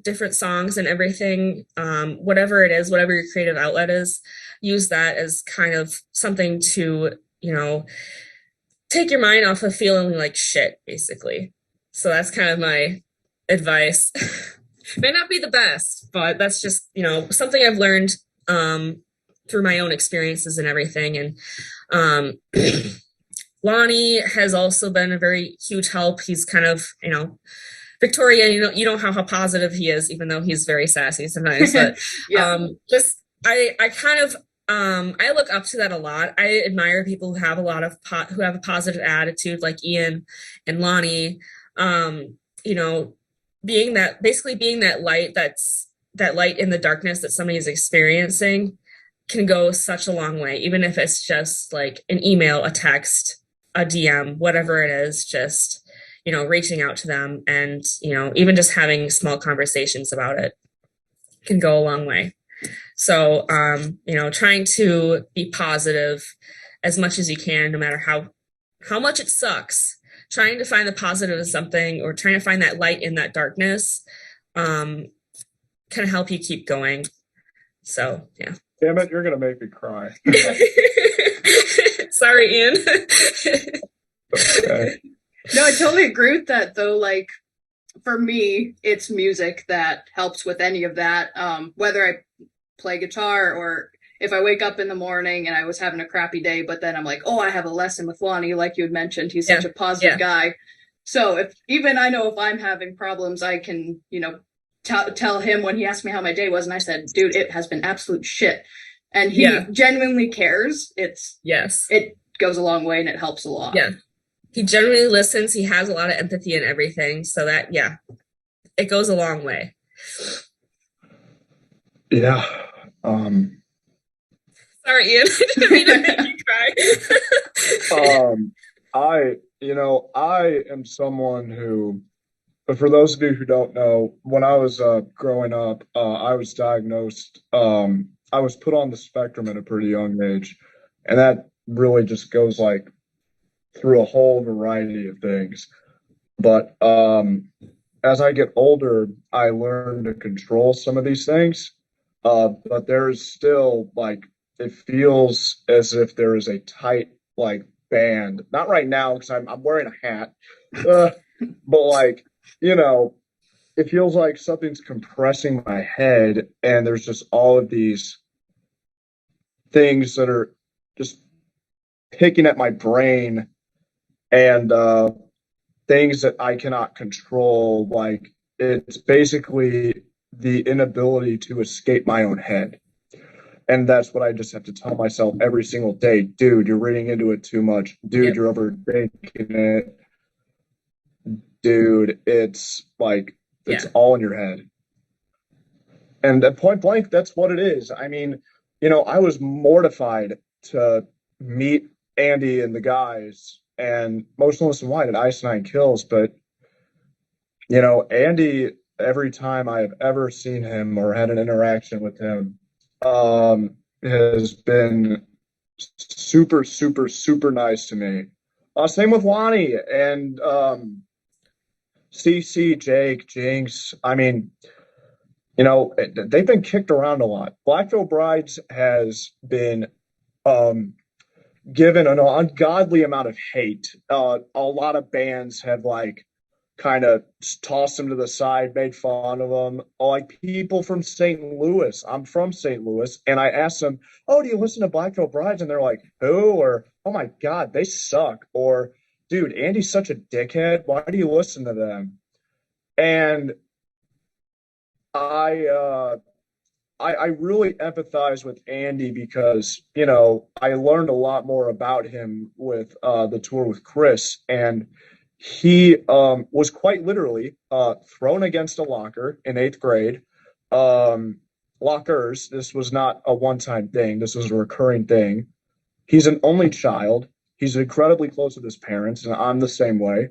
different songs and everything. Whatever it is, whatever your creative outlet is, use that as kind of something to, take your mind off of feeling like shit, basically. So that's kind of my advice. May not be the best, but that's just, something I've learned through my own experiences and everything. And Lonnie has also been a very huge help. He's kind of, Victoria, you know how positive he is, even though he's very sassy sometimes. But Yeah. I kind of I look up to that a lot. I admire people who have who have a positive attitude, like Ian and Lonnie. Being that light, that light in the darkness that somebody is experiencing, can go such a long way, even if it's just like an email, a text, a DM, whatever it is, just, reaching out to them, and, even just having small conversations about it can go a long way. So, trying to be positive as much as you can, no matter how much it sucks, trying to find the positive in something, or trying to find that light in that darkness, can help you keep going. So, yeah. Damn it, you're going to make me cry. Sorry, Ian. Okay. No, I totally agree with that, though. Like, for me, it's music that helps with any of that. Whether I play guitar, or if I wake up in the morning and I was having a crappy day, but then I'm like, oh, I have a lesson with Lonnie, like you had mentioned. He's such a positive guy. So if I'm having problems, I can, tell him when he asked me how my day was, and I said, dude, it has been absolute shit. And he genuinely cares. It goes a long way and it helps a lot. Yeah. He genuinely listens. He has a lot of empathy and everything. So that, it goes a long way. Yeah. Sorry, Ian. I didn't mean to make you cry. I am someone who, but for those of you who don't know, when I was growing up, I was diagnosed, I was put on the spectrum at a pretty young age. And that really just goes like through a whole variety of things. But as I get older, I learn to control some of these things. But there's still like, it feels as if there is a tight like band. Not right now because I'm wearing a hat, but like, it feels like something's compressing my head, and there's just all of these things that are just picking at my brain, and things that I cannot control. Like, it's basically the inability to escape my own head. And that's what I just have to tell myself every single day. Dude, you're reading into it too much. Dude, you're overthinking it. Dude, it's like, it's all in your head. And at point blank, that's what it is. I mean, I was mortified to meet Andy and the guys and Motionless in White at Ice Nine Kills. But, Andy, every time I've ever seen him or had an interaction with him, has been super, super, super nice to me. Same with Lonnie and CC, Jake, Jinx. I mean, they've been kicked around a lot. Black Veil Brides has been given an ungodly amount of hate. A lot of bands have like kind of tossed them to the side, made fun of them. Like people from St. Louis. I'm from St. Louis, and I asked them, "Oh, do you listen to Black Veil Brides?" And they're like, "Who?" Or, "Oh my God, they suck." Or, "Dude, Andy's such a dickhead. Why do you listen to them?" And I really empathize with Andy because, I learned a lot more about him with the tour with Chris, and he was quite literally thrown against a locker in 8th grade. Lockers, this was not a one-time thing. This was a recurring thing. He's an only child. He's incredibly close with his parents, and I'm the same way.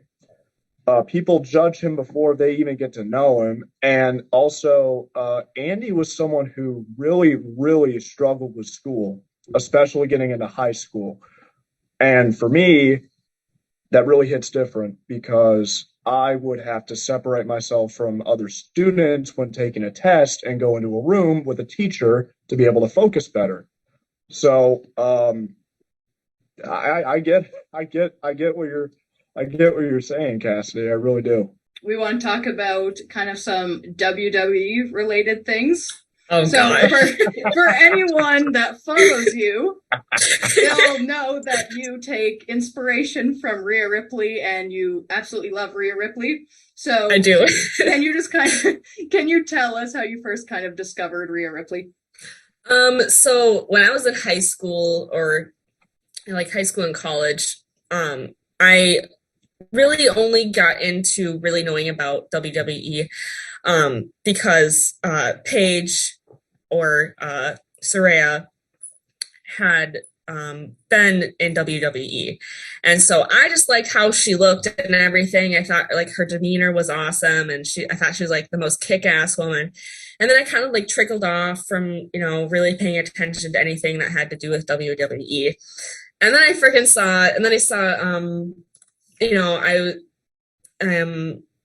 People judge him before they even get to know him. And also, Andy was someone who really, really struggled with school, especially getting into high school. And for me, that really hits different because I would have to separate myself from other students when taking a test and go into a room with a teacher to be able to focus better. So I get what you're saying, Cassidy. I really do. We want to talk about kind of some WWE related things. Oh, so God. for anyone that follows you, they'll know that you take inspiration from Rhea Ripley and you absolutely love Rhea Ripley. So I do. can you tell us how you first kind of discovered Rhea Ripley? So when I was in high school or like high school and college, I really only got into really knowing about WWE because Paige or Saraya had been in WWE. And so I just liked how she looked and everything. I thought like her demeanor was awesome, and I thought she was like the most kick-ass woman. And then I kind of like trickled off from, really paying attention to anything that had to do with WWE. And then I freaking saw it, and then I saw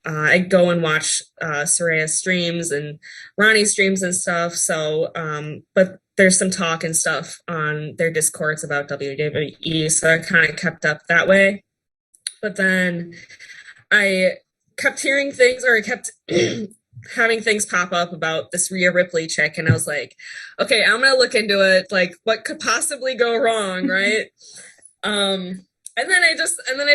I go and watch Soraya's streams and Ronnie's streams and stuff. So, but there's some talk and stuff on their discords about WWE. So I kind of kept up that way. But then I kept hearing things, or I kept having things pop up about this Rhea Ripley chick, and I was like, okay, I'm gonna look into it. Like, what could possibly go wrong, right? And then I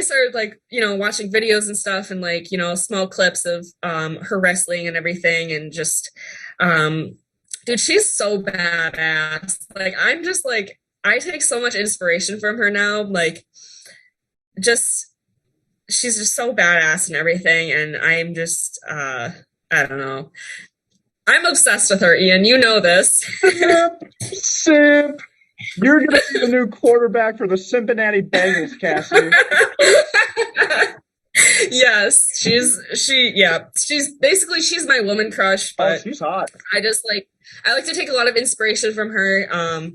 started like, watching videos and stuff and like, small clips of her wrestling and everything and just dude, she's so badass. Like I'm just like I take so much inspiration from her now. Like just she's just so badass and everything and I'm just I don't know. I'm obsessed with her, Ian. You know this. Simp. You're going to be the new quarterback for the Cincinnati Bengals, Cassidy. Yes, she's basically she's my woman crush, but she's hot. I like to take a lot of inspiration from her,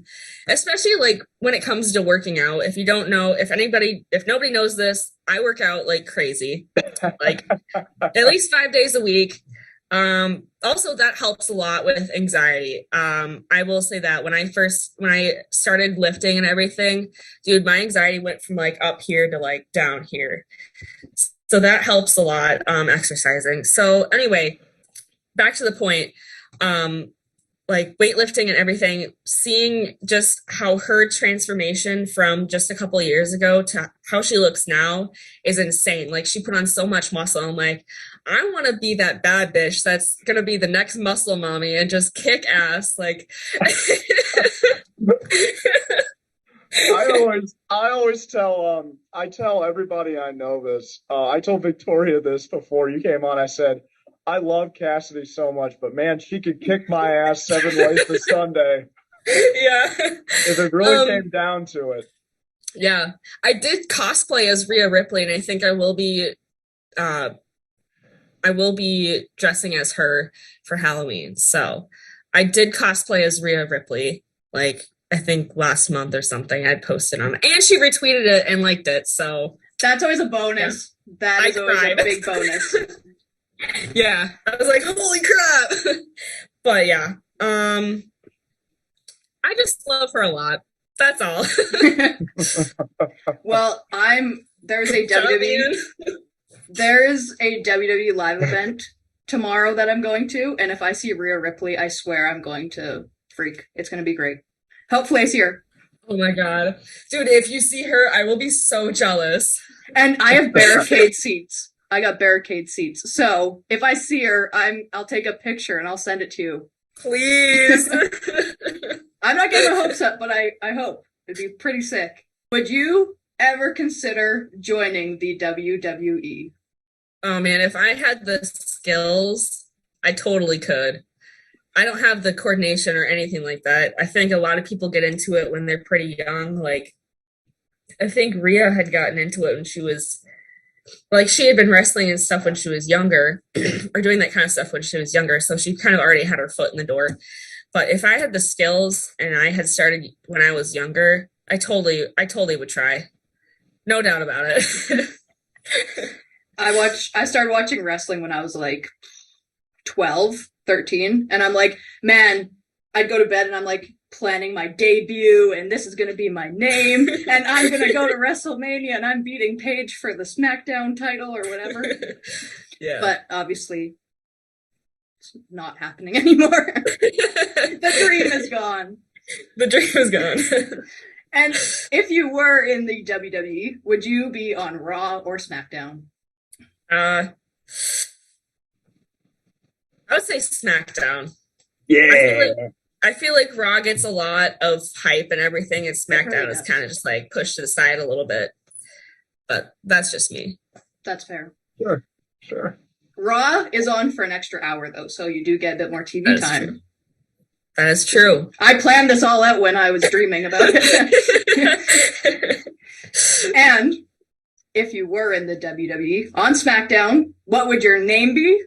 especially like when it comes to working out. If you don't know, if nobody knows this, I work out like crazy, like at least 5 days a week. Also that helps a lot with anxiety. I will say that when I started lifting and everything, dude, my anxiety went from like up here to like down here. So that helps a lot, exercising. So anyway, back to the point, like weightlifting and everything, seeing just how her transformation from just a couple of years ago to how she looks now is insane. Like she put on so much muscle. I'm like, I want to be that bad bitch that's going to be the next muscle mommy and just kick ass. Like, I always tell everybody I know this. I told Victoria this before you came on. I said, I love Cassidy so much, but man, she could kick my ass 7 ways to Sunday. Yeah. If it really came down to it. Yeah. I did cosplay as Rhea Ripley, and I think I will be dressing as her for Halloween. So I did cosplay as Rhea Ripley, like I think last month or something. I posted on it, and she retweeted it and liked it. So that's always a bonus. Yeah. That is always a big bonus. Yeah, I was like, holy crap. But yeah, I just love her a lot. That's all. Well, there's a WWE live event tomorrow that I'm going to, and if I see Rhea Ripley, I swear I'm going to freak. It's going to be great. Hopefully I see her. Oh my god. Dude, if you see her, I will be so jealous. And I have barricade seats. I got barricade seats. So if I see her, I'll take a picture and I'll send it to you. Please. I'm not getting my hopes up, but I hope. It'd be pretty sick. Would you ever consider joining the WWE? Oh man, if I had the skills, I totally could. I don't have the coordination or anything like that. I think a lot of people get into it when they're pretty young. Like, I think Rhea had gotten into it when she was like she had been wrestling and stuff when she was younger or doing that kind of stuff when she was younger, so she kind of already had her foot in the door. But if I had the skills and I had started when I was younger, I totally would try. No doubt about it. I started watching wrestling when I was like 12, 13, and I'm like, man, I'd go to bed and I'm like planning my debut and this is going to be my name and I'm going to go to WrestleMania and I'm beating Paige for the SmackDown title or whatever. Yeah. But obviously it's not happening anymore. The dream is gone. The dream is gone. And if you were in the WWE, would you be on Raw or SmackDown? I would say SmackDown. Yeah. I feel like Raw gets a lot of hype and everything, and SmackDown is kind of just like pushed to the side a little bit. But that's just me. That's fair. Sure. Raw is on for an extra hour, though, so you do get a bit more TV time. True. That is true. I planned this all out when I was dreaming about it. And if you were in the WWE on SmackDown, what would your name be?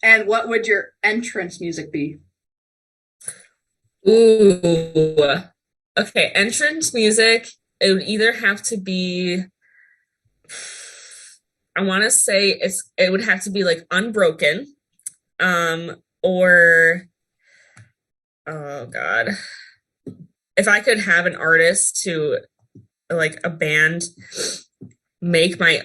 And what would your entrance music be? Ooh. Okay, entrance music, it would either have to be, I want to say it would have to be like Unbroken, or, oh God. If I could have an artist to, like a band, make my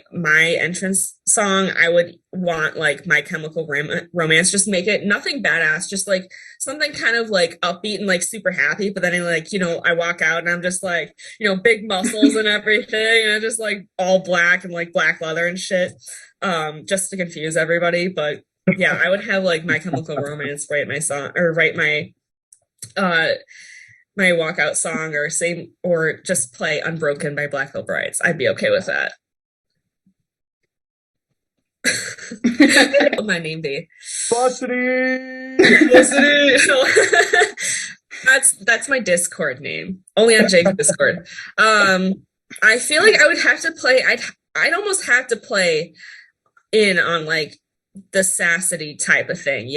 entrance song, I would want like My Chemical Romance. Just make it nothing badass, just like something kind of like upbeat and like super happy. But then I walk out and I'm just like, big muscles and everything, and just like all black and like black leather and shit, just to confuse everybody. But yeah, I would have like My Chemical Romance write my song, or write my my walkout song, or just play Unbroken by Black Veil Brides. I'd be okay with that. What would my name be? Sassidydowns. That's my Discord name. Only on Jake's Discord. I feel like I would have to play. I'd almost have to play in on like the sassy type of thing.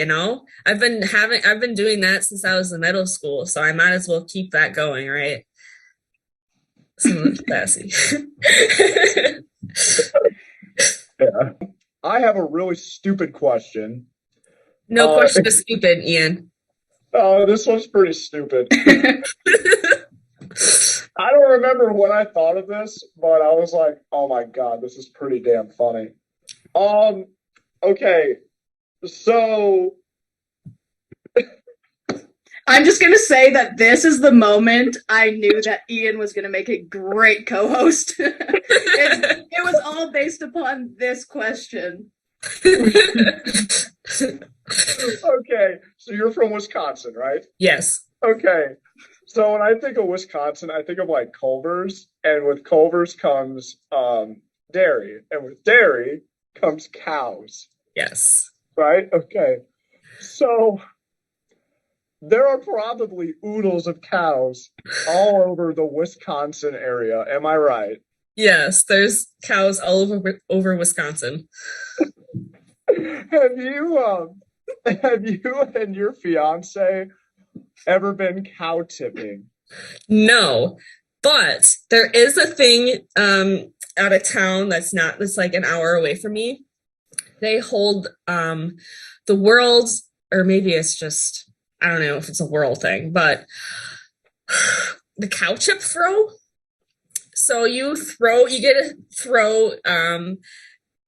I've been doing that since I was in middle school, so I might as well keep that going, right? Something sassy. Yeah. I have a really stupid question. No question is stupid, Ian. Oh, this one's pretty stupid. I don't remember when I thought of this, but I was like, oh my God, this is pretty damn funny. Okay, so I'm just going to say that this is the moment I knew that Ian was going to make a great co-host. It was all based upon this question. Okay, so you're from Wisconsin, right? Yes. Okay, so when I think of Wisconsin, I think of like Culver's, and with Culver's comes dairy, and with dairy comes cows. Yes. Right? Okay, so there are probably oodles of cows all over the Wisconsin area. Am I right? Yes, there's cows all over Wisconsin. Have you and your fiance ever been cow tipping? No, but there is a thing out of town that's like an hour away from me. They hold the world's, or maybe it's just, I don't know if it's a world thing, but the cow chip throw. So you get to throw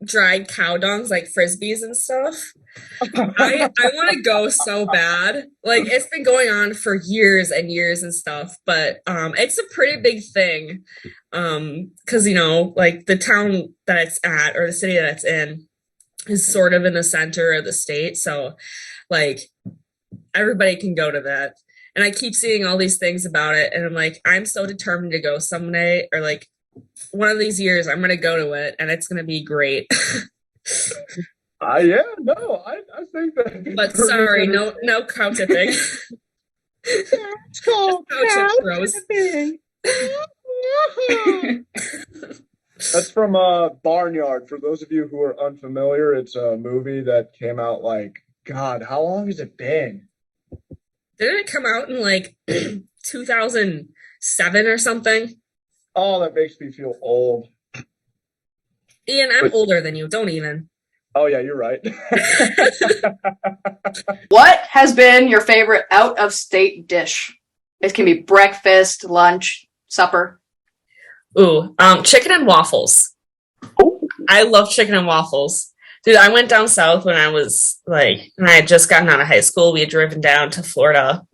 dried cow dongs like frisbees and stuff. I want to go so bad. Like, it's been going on for years and years and stuff, but it's a pretty big thing. Because like the town that it's at, or the city that it's in, is sort of in the center of the state, so like everybody can go to that. And I keep seeing all these things about it, and I'm like, I'm so determined to go someday, or like one of these years I'm gonna go to it, and it's gonna be great. Yeah, no, I think that. But sorry, no cow tipping. It's called cow tipping. That's from Barnyard. For those of you who are unfamiliar, it's a movie that came out like, God, how long has it been? Didn't it come out in like 2007 or something? Oh, that makes me feel old. Ian, I'm older than you. Don't even. Oh, yeah, you're right. What has been your favorite out-of-state dish? It can be breakfast, lunch, supper. Ooh, chicken and waffles. Ooh. I love chicken and waffles. Dude, I went down south when I had just gotten out of high school. We had driven down to Florida.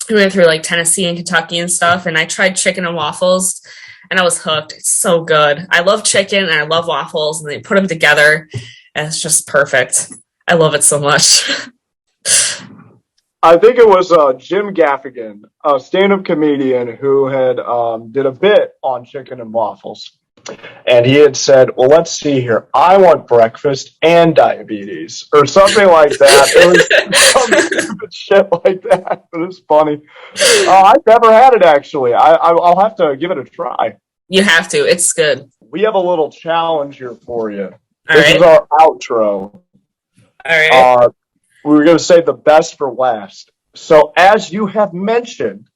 We went through like Tennessee and Kentucky and stuff, and I tried chicken and waffles, and I was hooked. It's so good. I love chicken and I love waffles, and they put them together, and it's just perfect. I love it so much. I think it was Jim Gaffigan, a stand-up comedian who had did a bit on chicken and waffles. And he had said, well, let's see here. I want breakfast and diabetes, or something like that. It was some stupid shit like that. But it's funny. I've never had it, actually. I'll have to give it a try. You have to. It's good. We have a little challenge here for you. All This right. is our outro. All right. We were going to save the best for last. So, as you have mentioned,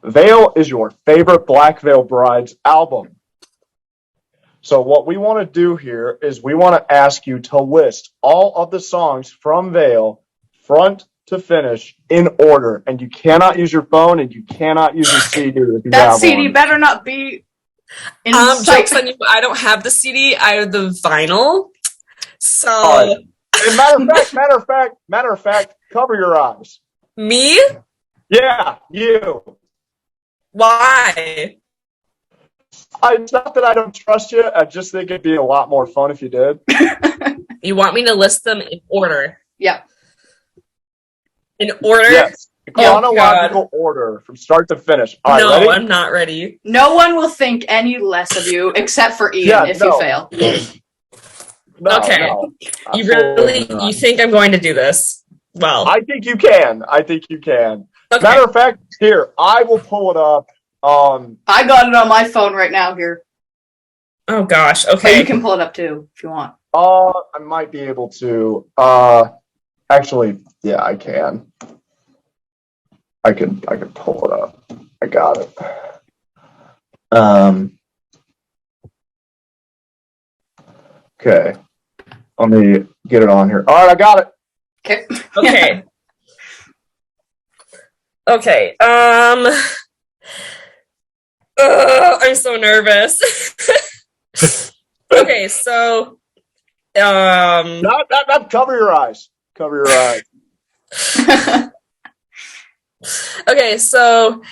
Veil is your favorite Black Veil Brides album. So what we want to do here is we want to ask you to list all of the songs from Veil, front to finish, in order. And you cannot use your phone, and you cannot use your CD if you That have CD one. better not be Jokes on you. I don't have the CD. I have the vinyl. So, right. Matter of fact, cover your eyes. Me? Yeah, you. Why? It's not that I don't trust you. I just think it'd be a lot more fun if you did. You want me to list them in order? Yeah. In order? Yes. Chronological order from start to finish. All right, no, ready? I'm not ready. No one will think any less of you except for Ian if you fail. Okay. No, you think I'm going to do this? Well, I think you can. Okay. Matter of fact, here, I will pull it up. I got it on my phone right now here. Oh gosh. Okay. But you can pull it up too if you want. I might be able to. Actually, yeah, I can. I can pull it up. I got it. Okay. Let me get it on here. All right, I got it. Okay. Okay. I'm so nervous. Okay, so not cover your eyes. Cover your eyes. Okay, so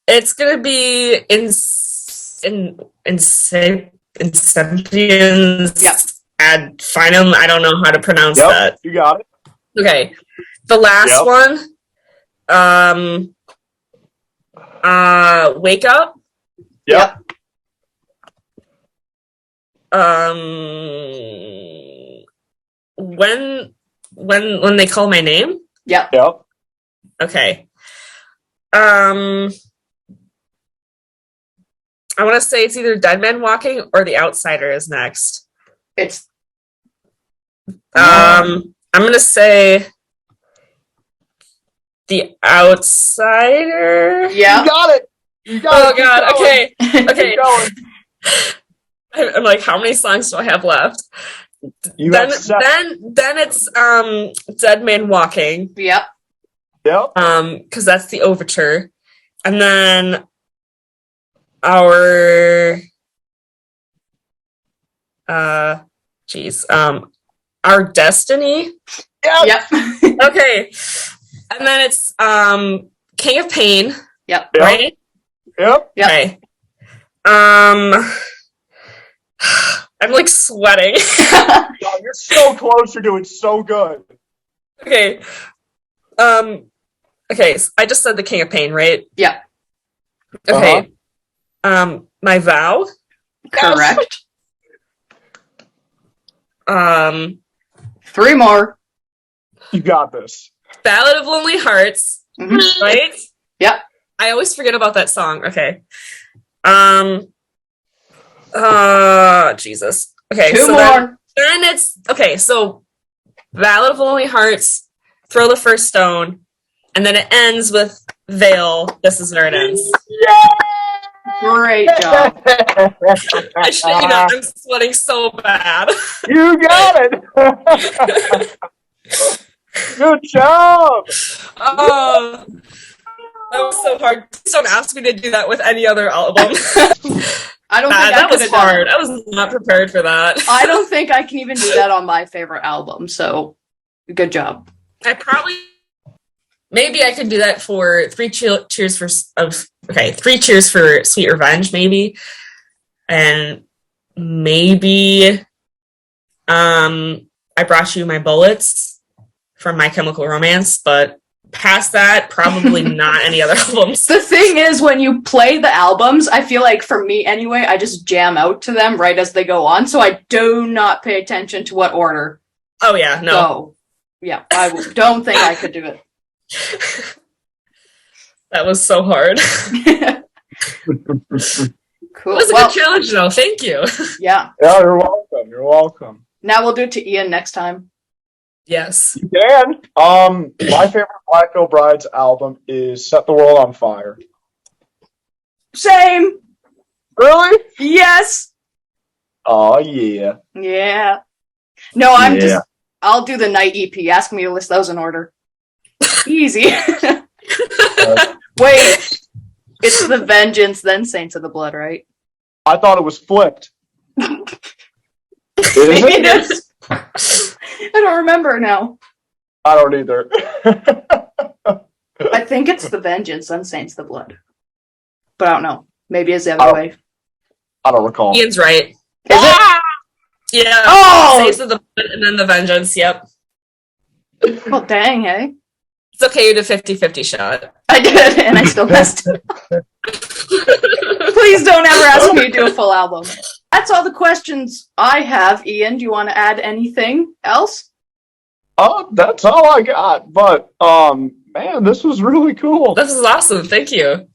it's gonna be Inceptions. Yep. Ad finum. I don't know how to pronounce that. You got it. Okay. The last one. Wake Up. Yep. When they call my name? Yep. Okay. I want to say it's either Dead Man Walking or The Outsider is next. I'm gonna say The Outsider. Yeah. You got it. Oh God. Okay. I'm like, how many songs do I have left? Then it's Dead Man Walking. Yep. Because that's the overture, and then our Our Destiny. Yep. Okay, and then it's King of Pain. Yep. Right. Yep. Okay. I'm like sweating. God, you're so close. You're doing so good. Okay. Okay. So I just said the King of Pain, right? Yeah. Okay. My Vow. Correct. 3 more. You got this. Ballad of Lonely Hearts. Mm-hmm. Right? Yep. I always forget about that song. Okay. Jesus. Okay. 2 more. Then it's okay. So, Ballad of Lonely Hearts, Throw the First Stone, and then it ends with Veil. This is where it ends. Yay! Great job. I shit you not, I'm sweating so bad. You got it. Good job. That was so hard. Don't ask me to do that with any other album. I don't think that was hard. I was not prepared for that. I don't think I can even do that on my favorite album. So, good job. Maybe I could do that for Three Cheers for Sweet Revenge, maybe, and maybe I Brought You My Bullets from My Chemical Romance, but past that, probably not any other albums. The thing is, when you play the albums, I feel like, for me anyway, I just jam out to them right as they go on, so I do not pay attention to what order. Oh, yeah, no. So, yeah, I don't think I could do it. That was so hard. Cool. It was a good challenge, though. Thank you. Yeah. Yeah, you're welcome. Now we'll do it to Ian next time. Yes. You can. My favorite Black Veil Brides album is Set the World on Fire. Same. Really? Yes. Oh, yeah. Yeah. No, I'll do the Night EP. Ask me to list those in order. Easy. Wait. It's The Vengeance, then Saints of the Blood, right? I thought it was flipped. Maybe Is it it? is. I don't remember now. I don't either. I think it's the vengeance, then Saints the blood. But I don't know. Maybe it's the other way. I don't recall. Ian's right. Is it? Yeah. Oh! Saints of the blood and then the vengeance. Yep. Well, dang, hey. It's okay. You did 50-50 shot. I did, and I still missed. Please don't ever ask me to do a full album. That's all the questions I have. Ian, do you want to add anything else? That's all I got. But man, this was really cool. This is awesome. Thank you.